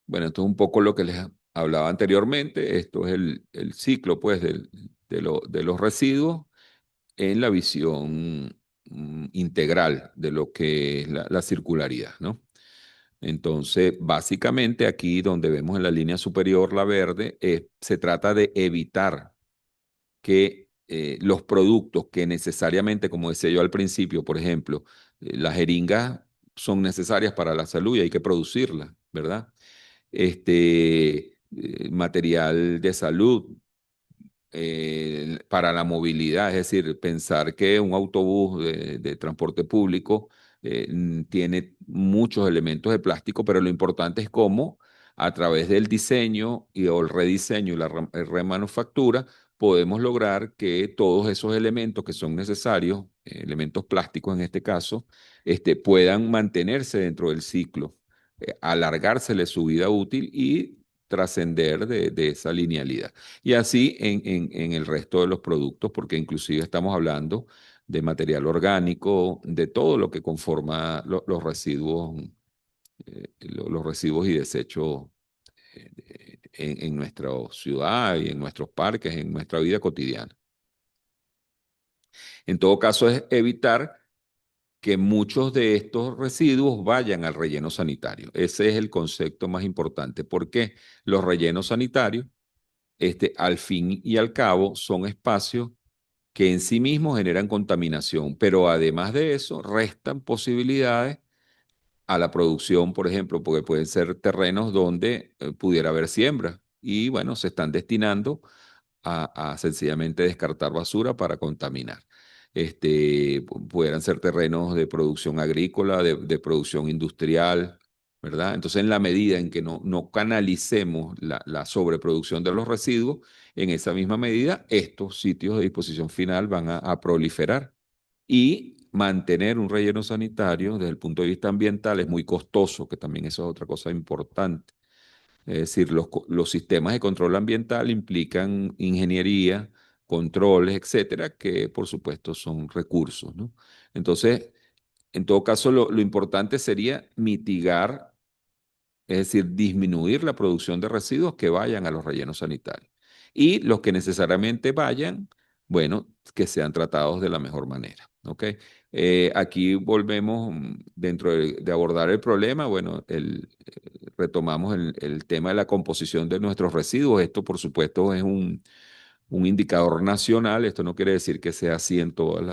S1: Bueno, esto es un poco lo que les hablaba anteriormente. Esto es el ciclo, pues, de los residuos en la visión integral de lo que es la circularidad, ¿no? Entonces, básicamente aquí donde vemos en la línea superior la verde, se trata de evitar que los productos que necesariamente, como decía yo al principio, por ejemplo, las jeringas son necesarias para la salud y hay que producirlas, ¿verdad? Material de salud para la movilidad, es decir, pensar que un autobús de transporte público tiene muchos elementos de plástico, pero lo importante es cómo a través del diseño o el rediseño y la remanufactura podemos lograr que todos esos elementos que son necesarios, elementos plásticos en este caso, puedan mantenerse dentro del ciclo, alargársele su vida útil y trascender de esa linealidad. Y así en el resto de los productos, porque inclusive estamos hablando de material orgánico, de todo lo que conforma los residuos, los residuos y desechos en nuestra ciudad y en nuestros parques, en nuestra vida cotidiana. En todo caso, es evitar que muchos de estos residuos vayan al relleno sanitario. Ese es el concepto más importante, porque los rellenos sanitarios, al fin y al cabo, son espacios que en sí mismos generan contaminación, pero además de eso, restan posibilidades a la producción, por ejemplo, porque pueden ser terrenos donde pudiera haber siembra y bueno, se están destinando a sencillamente descartar basura para contaminar. Pudieran ser terrenos de producción agrícola, de producción industrial, ¿verdad? Entonces, en la medida en que no canalicemos la sobreproducción de los residuos, en esa misma medida, estos sitios de disposición final van a proliferar. Y mantener un relleno sanitario desde el punto de vista ambiental es muy costoso, que también eso es otra cosa importante. Es decir, los sistemas de control ambiental implican ingeniería, controles, etcétera, que por supuesto son recursos, ¿no? Entonces, en todo caso, lo importante sería mitigar, es decir, disminuir la producción de residuos que vayan a los rellenos sanitarios. Y los que necesariamente vayan, bueno, que sean tratados de la mejor manera, ¿ok? Aquí volvemos, dentro de abordar el problema, bueno, retomamos el tema de la composición de nuestros residuos. Esto, por supuesto, es un indicador nacional. Esto no quiere decir que sea así en todas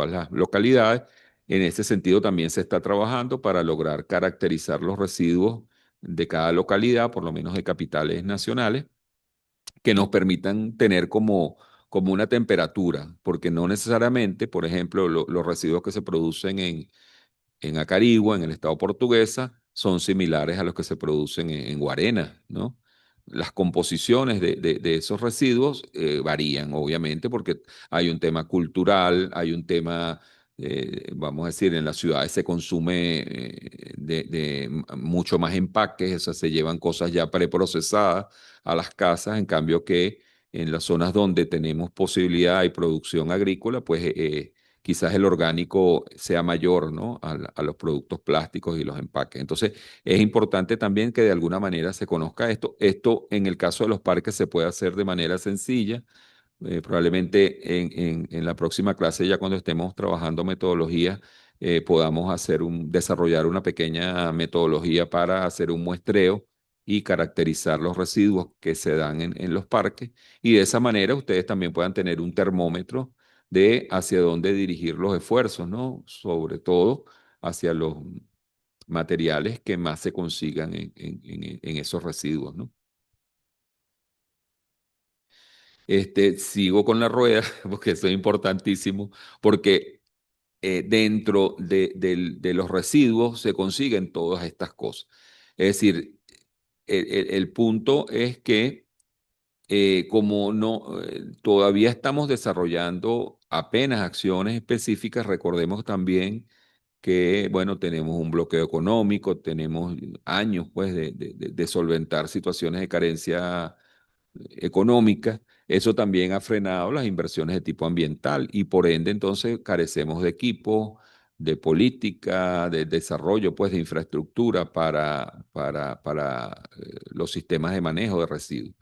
S1: las localidades. En ese sentido, también se está trabajando para lograr caracterizar los residuos de cada localidad, por lo menos de capitales nacionales, que nos permitan tener como una temperatura, porque no necesariamente, por ejemplo, los residuos que se producen en Acarigua, en el estado portuguesa, son similares a los que se producen en Guarena, ¿no? Las composiciones de esos residuos varían, obviamente, porque hay un tema cultural, hay un tema, vamos a decir, en las ciudades se consume mucho más empaques, o sea, se llevan cosas ya preprocesadas a las casas, en cambio que en las zonas donde tenemos posibilidad y producción agrícola, pues quizás el orgánico sea mayor, ¿no? A los productos plásticos y los empaques. Entonces, es importante también que de alguna manera se conozca esto. Esto, en el caso de los parques, se puede hacer de manera sencilla. Probablemente en la próxima clase, ya cuando estemos trabajando metodología, podamos desarrollar una pequeña metodología para hacer un muestreo y caracterizar los residuos que se dan en los parques. Y de esa manera ustedes también puedan tener un termómetro de hacia dónde dirigir los esfuerzos, ¿no? Sobre todo hacia los materiales que más se consigan en esos residuos, ¿no? Sigo con la rueda, porque eso es importantísimo, porque dentro de los residuos se consiguen todas estas cosas. Es decir, el punto es que como no, todavía estamos desarrollando apenas acciones específicas, recordemos también que, bueno, tenemos un bloqueo económico, tenemos años, pues, de solventar situaciones de carencia económica. Eso también ha frenado las inversiones de tipo ambiental y por ende entonces carecemos de equipo, de política, de desarrollo, pues de infraestructura para los sistemas de manejo de residuos.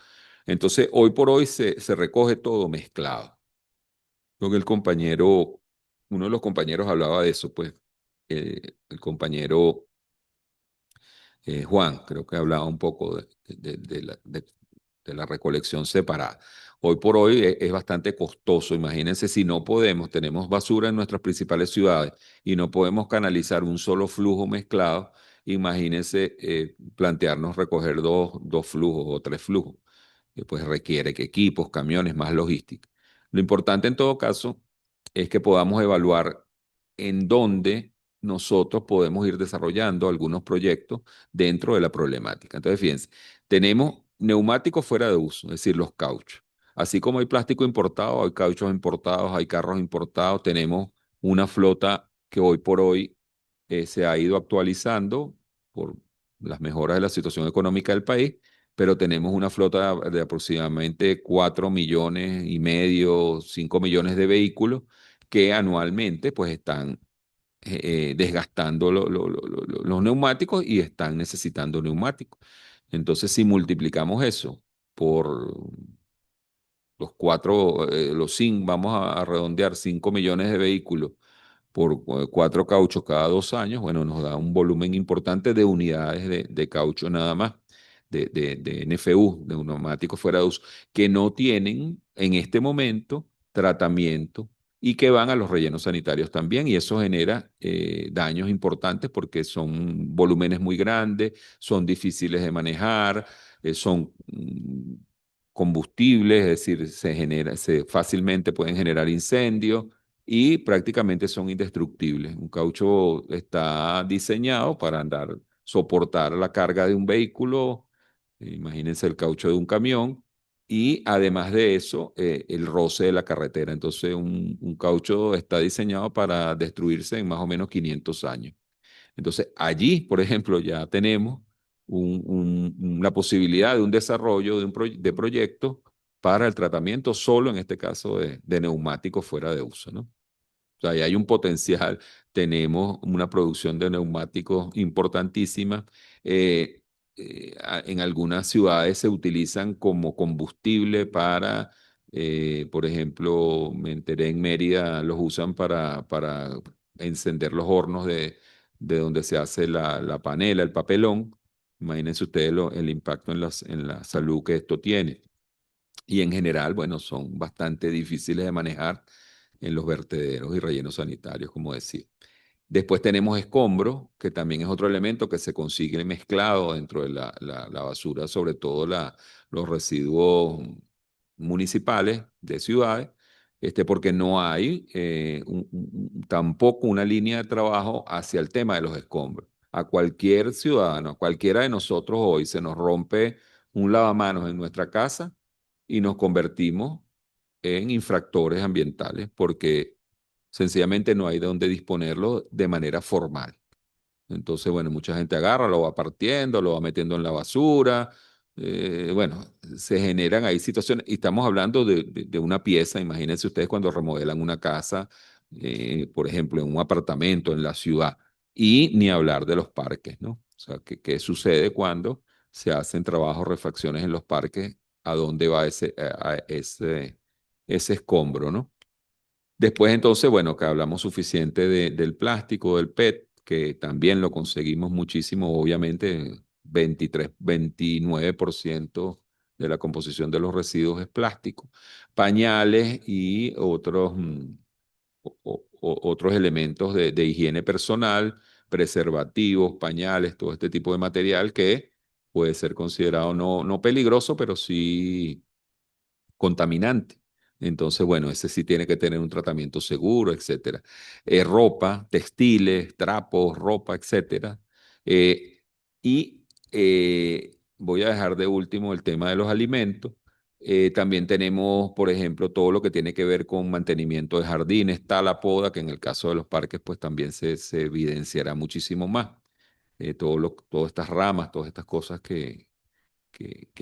S1: Entonces, hoy por hoy se recoge todo mezclado. Creo que uno de los compañeros hablaba de eso, pues el compañero Juan, creo que hablaba un poco de la recolección separada. Hoy por hoy es bastante costoso. Imagínense si no podemos, tenemos basura en nuestras principales ciudades y no podemos canalizar un solo flujo mezclado. Imagínense plantearnos recoger dos flujos o tres flujos. Pues requiere que equipos, camiones, más logística. Lo importante en todo caso es que podamos evaluar en dónde nosotros podemos ir desarrollando algunos proyectos dentro de la problemática. Entonces, fíjense, tenemos neumáticos fuera de uso, es decir, los cauchos. Así como hay plástico importado, hay cauchos importados, hay carros importados, tenemos una flota que hoy por hoy se ha ido actualizando por las mejoras de la situación económica del país, pero tenemos una flota de aproximadamente 4,5 millones, 5 millones de vehículos que anualmente pues están desgastando los neumáticos y están necesitando neumáticos. Entonces, si multiplicamos eso por los 5, vamos a redondear 5 millones de vehículos por 4 cauchos cada 2 años, bueno, nos da un volumen importante de unidades de caucho nada más, de NFU, de un neumático fuera de uso, que no tienen en este momento tratamiento y que van a los rellenos sanitarios también, y eso genera daños importantes porque son volúmenes muy grandes, son difíciles de manejar, son combustibles, es decir, fácilmente pueden generar incendios y prácticamente son indestructibles. Un caucho está diseñado para soportar la carga de un vehículo, imagínense el caucho de un camión, y además de eso, el roce de la carretera. Entonces, un caucho está diseñado para destruirse en más o menos 500 años. Entonces, allí, por ejemplo, ya tenemos la posibilidad de un desarrollo de proyectos para el tratamiento solo, en este caso, de neumáticos fuera de uso, ¿no? O sea, ahí hay un potencial, tenemos una producción de neumáticos importantísima. En algunas ciudades se utilizan como combustible por ejemplo, me enteré en Mérida, los usan para encender los hornos de donde se hace la panela, el papelón. Imagínense ustedes el impacto en la salud que esto tiene. Y en general, bueno, son bastante difíciles de manejar en los vertederos y rellenos sanitarios, como decía. Después tenemos escombros, que también es otro elemento que se consigue mezclado dentro de la basura, sobre todo los residuos municipales de ciudades, porque no hay tampoco una línea de trabajo hacia el tema de los escombros. A cualquier ciudadano, a cualquiera de nosotros hoy se nos rompe un lavamanos en nuestra casa y nos convertimos en infractores ambientales porque sencillamente no hay de dónde disponerlo de manera formal. Entonces, bueno, mucha gente agarra, lo va partiendo, lo va metiendo en la basura. Bueno, se generan ahí situaciones, y estamos hablando de una pieza. Imagínense ustedes cuando remodelan una casa, por ejemplo, en un apartamento en la ciudad, y ni hablar de los parques, ¿no? O sea, ¿qué sucede cuando se hacen trabajos, refacciones en los parques? ¿A dónde va ese escombro, ¿no? Después entonces, bueno, que hablamos suficiente del plástico, del PET, que también lo conseguimos muchísimo, obviamente 29% de la composición de los residuos es plástico. Pañales y otros elementos de higiene personal, preservativos, pañales, todo este tipo de material que puede ser considerado no peligroso, pero sí contaminante. Entonces, bueno, ese sí tiene que tener un tratamiento seguro, etcétera. Ropa, textiles, trapos, ropa, etcétera. Y voy a dejar de último el tema de los alimentos. También tenemos, por ejemplo, todo lo que tiene que ver con mantenimiento de jardines, tala, poda, que en el caso de los parques, pues también se evidenciará muchísimo más. Todas estas ramas, todas estas cosas que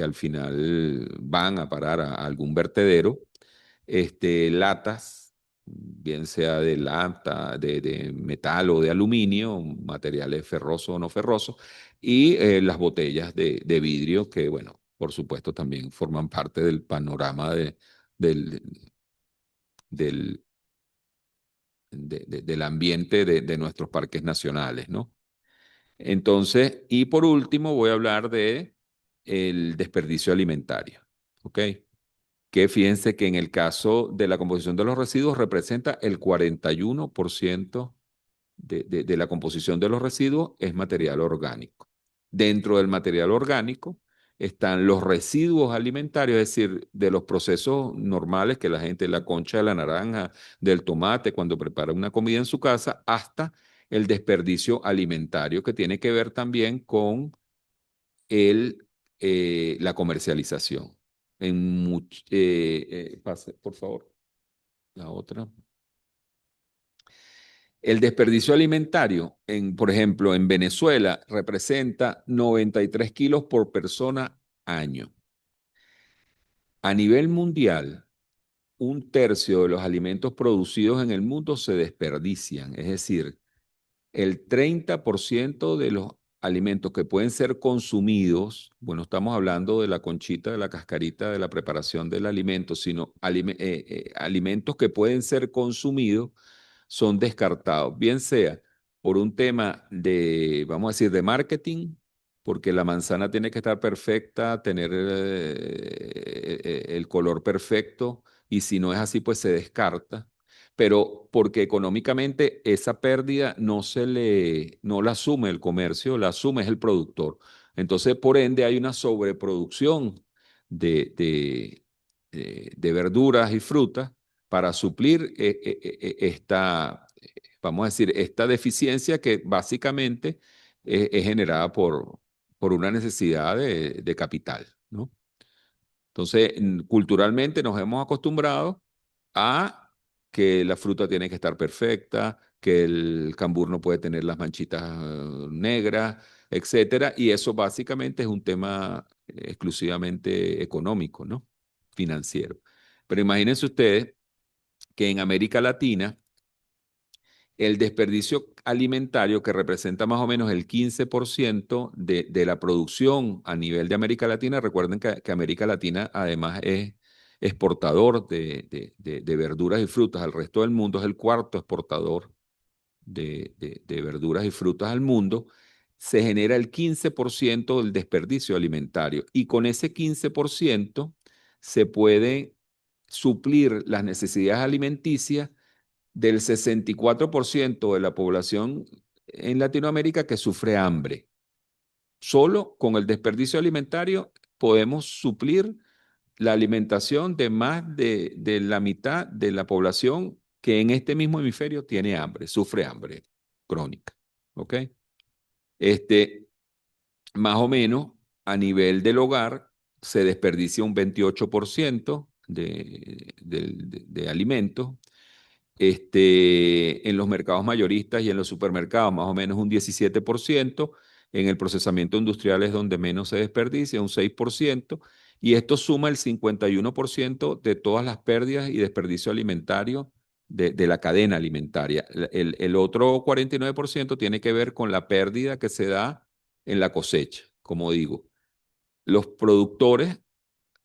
S1: al final van a parar a algún vertedero, latas, bien sea de lata, de metal o de aluminio, materiales ferrosos o no ferrosos, y las botellas de vidrio, que bueno, por supuesto también forman parte del panorama del, del, del ambiente de nuestros parques nacionales, ¿no? Entonces, y por último voy a hablar de el desperdicio alimentario, ¿ok? Que fíjense que en el caso de la composición de los residuos representa el 41% de la composición de los residuos es material orgánico. Dentro del material orgánico están los residuos alimentarios, es decir, de los procesos normales que la gente, la concha de la naranja, del tomate, cuando prepara una comida en su casa, hasta el desperdicio alimentario, que tiene que ver también con la comercialización. Pase, por favor, la otra. El desperdicio alimentario, por ejemplo, en Venezuela, representa 93 kilos por persona año. A nivel mundial, un tercio de los alimentos producidos en el mundo se desperdician, es decir, el 30% de los alimentos que pueden ser consumidos, bueno, estamos hablando de la conchita, de la cascarita, de la preparación del alimento, sino alimentos que pueden ser consumidos son descartados, bien sea por un tema de, vamos a decir, de marketing, porque la manzana tiene que estar perfecta, tener el color perfecto, y si no es así, pues se descarta, pero porque económicamente esa pérdida no la asume el comercio, la asume es el productor. Entonces, por ende, hay una sobreproducción de, de, de verduras y frutas para suplir vamos a decir, esta deficiencia que básicamente es generada por una necesidad de capital, ¿no? Entonces, culturalmente nos hemos acostumbrado a que la fruta tiene que estar perfecta, que el cambur no puede tener las manchitas negras, etcétera, y eso básicamente es un tema exclusivamente económico, ¿no? Financiero. Pero imagínense ustedes que en América Latina el desperdicio alimentario, que representa más o menos el 15% de la producción a nivel de América Latina. Recuerden que América Latina además es exportador de verduras y frutas al resto del mundo, es el cuarto exportador de verduras y frutas al mundo. Se genera el 15% del desperdicio alimentario, y con ese 15% se puede suplir las necesidades alimenticias del 64% de la población en Latinoamérica que sufre hambre. Solo con el desperdicio alimentario podemos suplir la alimentación de más de la mitad de la población que en este mismo hemisferio tiene hambre, sufre hambre crónica. ¿Ok? Más o menos a nivel del hogar se desperdicia un 28% de alimentos. En los mercados mayoristas y en los supermercados, más o menos un 17%. En el procesamiento industrial es donde menos se desperdicia, un 6%, y esto suma el 51% de todas las pérdidas y desperdicio alimentario de la cadena alimentaria. El otro 49% tiene que ver con la pérdida que se da en la cosecha. Como digo, los productores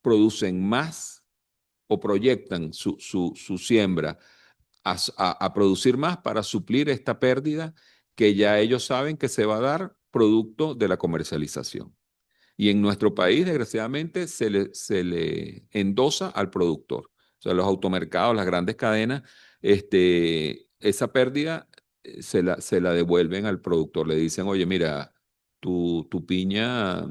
S1: producen más o proyectan su siembra a producir más para suplir esta pérdida que ya ellos saben que se va a dar producto de la comercialización. Y en nuestro país, desgraciadamente, se le endosa al productor. O sea, los automercados, las grandes cadenas, esa pérdida se la devuelven al productor. Le dicen, oye, mira, tu piña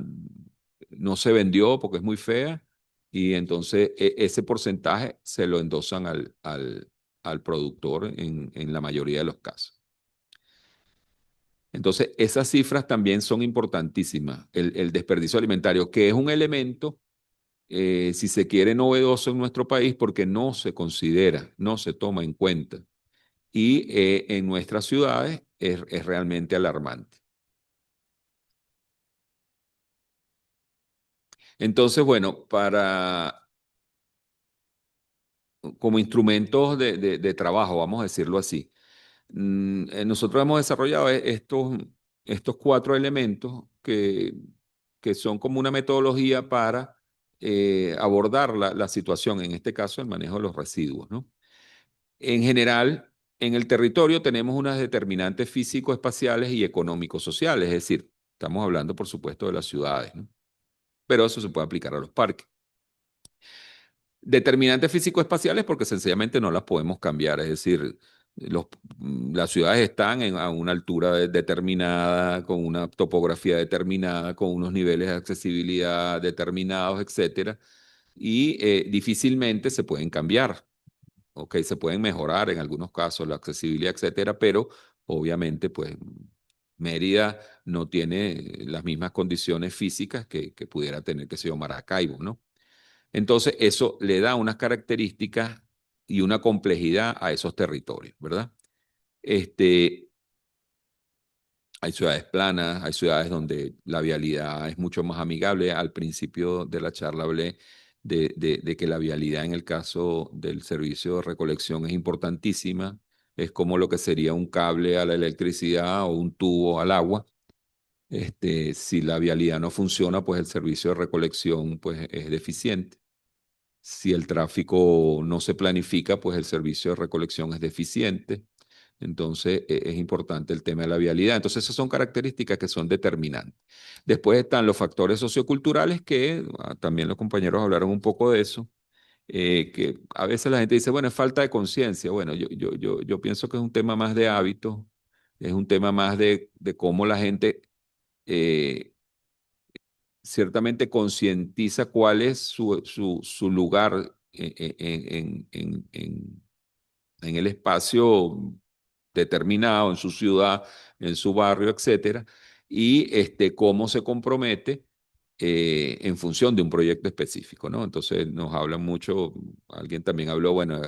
S1: no se vendió porque es muy fea, y entonces ese porcentaje se lo endosan al productor en la mayoría de los casos. Entonces, esas cifras también son importantísimas. El desperdicio alimentario, que es un elemento si se quiere, novedoso en nuestro país porque no se considera, no se toma en cuenta. Y en nuestras ciudades es realmente alarmante. Entonces, bueno, como instrumentos de trabajo, vamos a decirlo así, nosotros hemos desarrollado estos 4 elementos que son como una metodología para abordar la situación, en este caso el manejo de los residuos, ¿no? En general, en el territorio tenemos unas determinantes físico-espaciales y económico-sociales, es decir, estamos hablando, por supuesto, de las ciudades, ¿no? Pero eso se puede aplicar a los parques. Determinantes físico-espaciales porque sencillamente no las podemos cambiar, es decir, las ciudades están a una altura determinada, con una topografía determinada, con unos niveles de accesibilidad determinados, etcétera, y difícilmente se pueden cambiar. Ok, se pueden mejorar en algunos casos la accesibilidad, etcétera, pero obviamente, pues, Mérida no tiene las mismas condiciones físicas que pudiera tener, que sé yo, Maracaibo, ¿no? Entonces, eso le da unas características y una complejidad a esos territorios, ¿verdad? Este, hay ciudades planas, hay ciudades donde la vialidad es mucho más amigable. Al principio de la charla hablé de que la vialidad en el caso del servicio de recolección es importantísima. Es como lo que sería un cable a la electricidad o un tubo al agua. Si la vialidad no funciona, pues el servicio de recolección pues, es deficiente. Si el tráfico no se planifica, pues el servicio de recolección es deficiente. Entonces, es importante el tema de la vialidad. Entonces, esas son características que son determinantes. Después están los factores socioculturales, que también los compañeros hablaron un poco de eso, que a veces la gente dice, bueno, es falta de conciencia. Bueno, yo pienso que es un tema más de hábito, es un tema más de cómo la gente eh, ciertamente concientiza cuál es su lugar en el espacio determinado, en su ciudad, en su barrio, etcétera, y cómo se compromete en función de un proyecto específico, ¿no? Entonces nos hablan mucho, alguien también habló, bueno,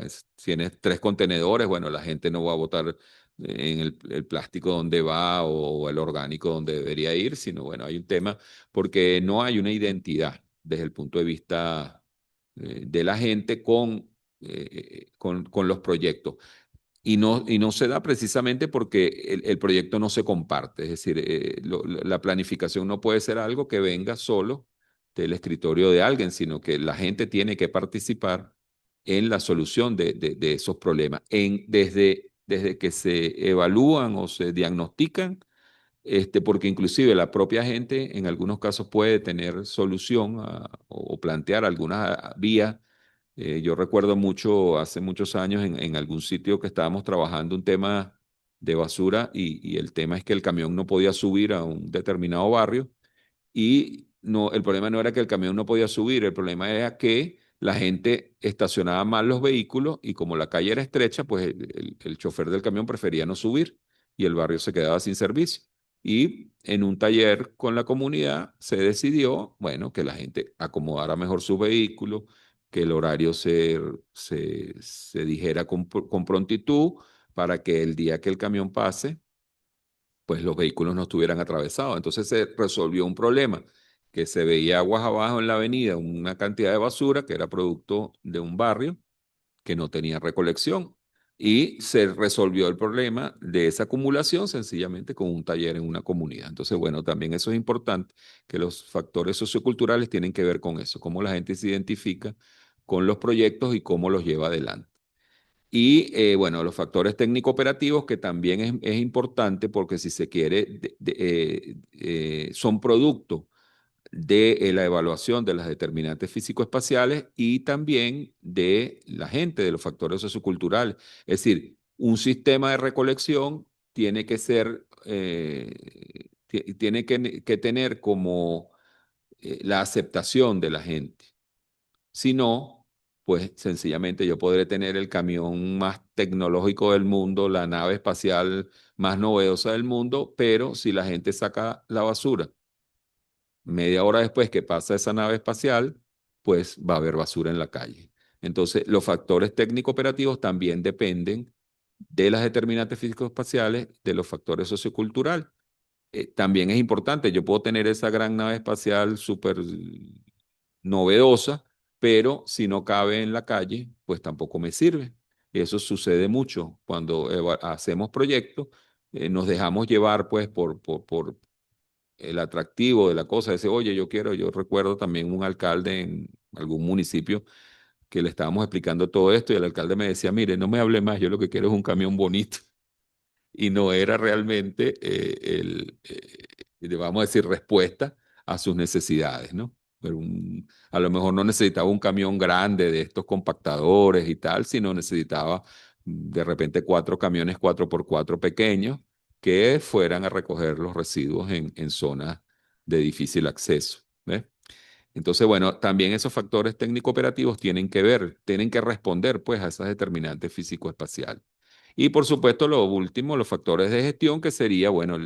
S1: tienes 3 contenedores, bueno, la gente no va a botar en el plástico donde va o el orgánico donde debería ir, sino bueno, hay un tema porque no hay una identidad desde el punto de vista de la gente con los proyectos. Y no se da precisamente porque el proyecto no se comparte. Es decir, la planificación no puede ser algo que venga solo del escritorio de alguien, sino que la gente tiene que participar en la solución de esos problemas. Desde que se evalúan o se diagnostican, porque inclusive la propia gente en algunos casos puede tener solución o plantear algunas vías. Yo recuerdo mucho, hace muchos años, en algún sitio que estábamos trabajando un tema de basura y el tema es que el camión no podía subir a un determinado barrio y no, el problema no era que el camión no podía subir, el problema era que la gente estacionaba mal los vehículos y como la calle era estrecha, pues el chofer del camión prefería no subir y el barrio se quedaba sin servicio. Y en un taller con la comunidad se decidió, bueno, que la gente acomodara mejor su vehículo, que el horario se dijera con prontitud para que el día que el camión pase, pues los vehículos no estuvieran atravesados. Entonces se resolvió un problema, que se veía aguas abajo en la avenida una cantidad de basura que era producto de un barrio que no tenía recolección. Y se resolvió el problema de esa acumulación sencillamente con un taller en una comunidad. Entonces, bueno, también eso es importante, que los factores socioculturales tienen que ver con eso, cómo la gente se identifica con los proyectos y cómo los lleva adelante. Y bueno, los factores técnico-operativos, que también es importante porque si se quiere, son producto de la evaluación de las determinantes físico-espaciales y también de la gente, de los factores socioculturales. Es decir, un sistema de recolección tiene que ser, tiene que tener como la aceptación de la gente. Si no, pues sencillamente yo podré tener el camión más tecnológico del mundo, la nave espacial más novedosa del mundo, pero si la gente saca la basura media hora después que pasa esa nave espacial, pues va a haber basura en la calle. Entonces, los factores técnico-operativos también dependen de las determinantes físico-espaciales, de los factores socioculturales. También es importante, yo puedo tener esa gran nave espacial súper novedosa, pero si no cabe en la calle, pues tampoco me sirve. Eso sucede mucho cuando hacemos proyectos, nos dejamos llevar pues por el atractivo de la cosa, ese, oye, yo recuerdo también un alcalde en algún municipio que le estábamos explicando todo esto y el alcalde me decía, mire, no me hable más, yo lo que quiero es un camión bonito. Y no era realmente vamos a decir, respuesta a sus necesidades, ¿no? Pero a lo mejor no necesitaba un camión grande de estos compactadores y tal, sino necesitaba de repente 4 camiones 4x4 pequeños que fueran a recoger los residuos en zonas de difícil acceso, ¿ves? Entonces, bueno, también esos factores técnico-operativos tienen que ver, tienen que responder pues a esas determinantes físico-espaciales. Y por supuesto, lo último, los factores de gestión, que sería, bueno,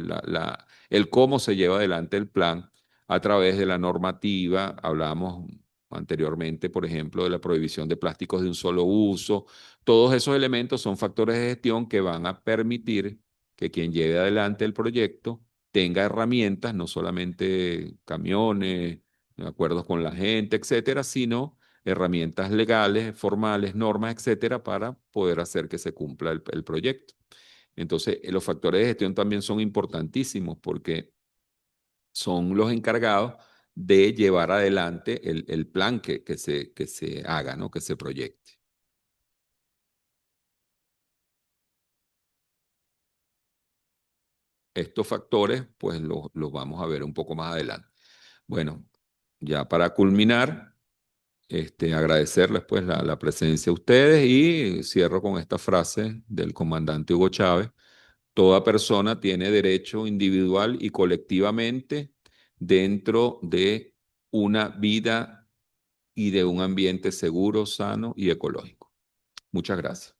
S1: el cómo se lleva adelante el plan a través de la normativa. Hablábamos anteriormente, por ejemplo, de la prohibición de plásticos de un solo uso. Todos esos elementos son factores de gestión que van a permitir que quien lleve adelante el proyecto tenga herramientas, no solamente camiones, acuerdos con la gente, etcétera, sino herramientas legales, formales, normas, etcétera, para poder hacer que se cumpla el proyecto. Entonces, los factores de gestión también son importantísimos porque son los encargados de llevar adelante el plan que se haga, ¿no? Que se proyecte. Estos factores, pues los vamos a ver un poco más adelante. Bueno, ya para culminar, agradecerles pues la presencia de ustedes y cierro con esta frase del comandante Hugo Chávez: toda persona tiene derecho individual y colectivamente dentro de una vida y de un ambiente seguro, sano y ecológico. Muchas gracias.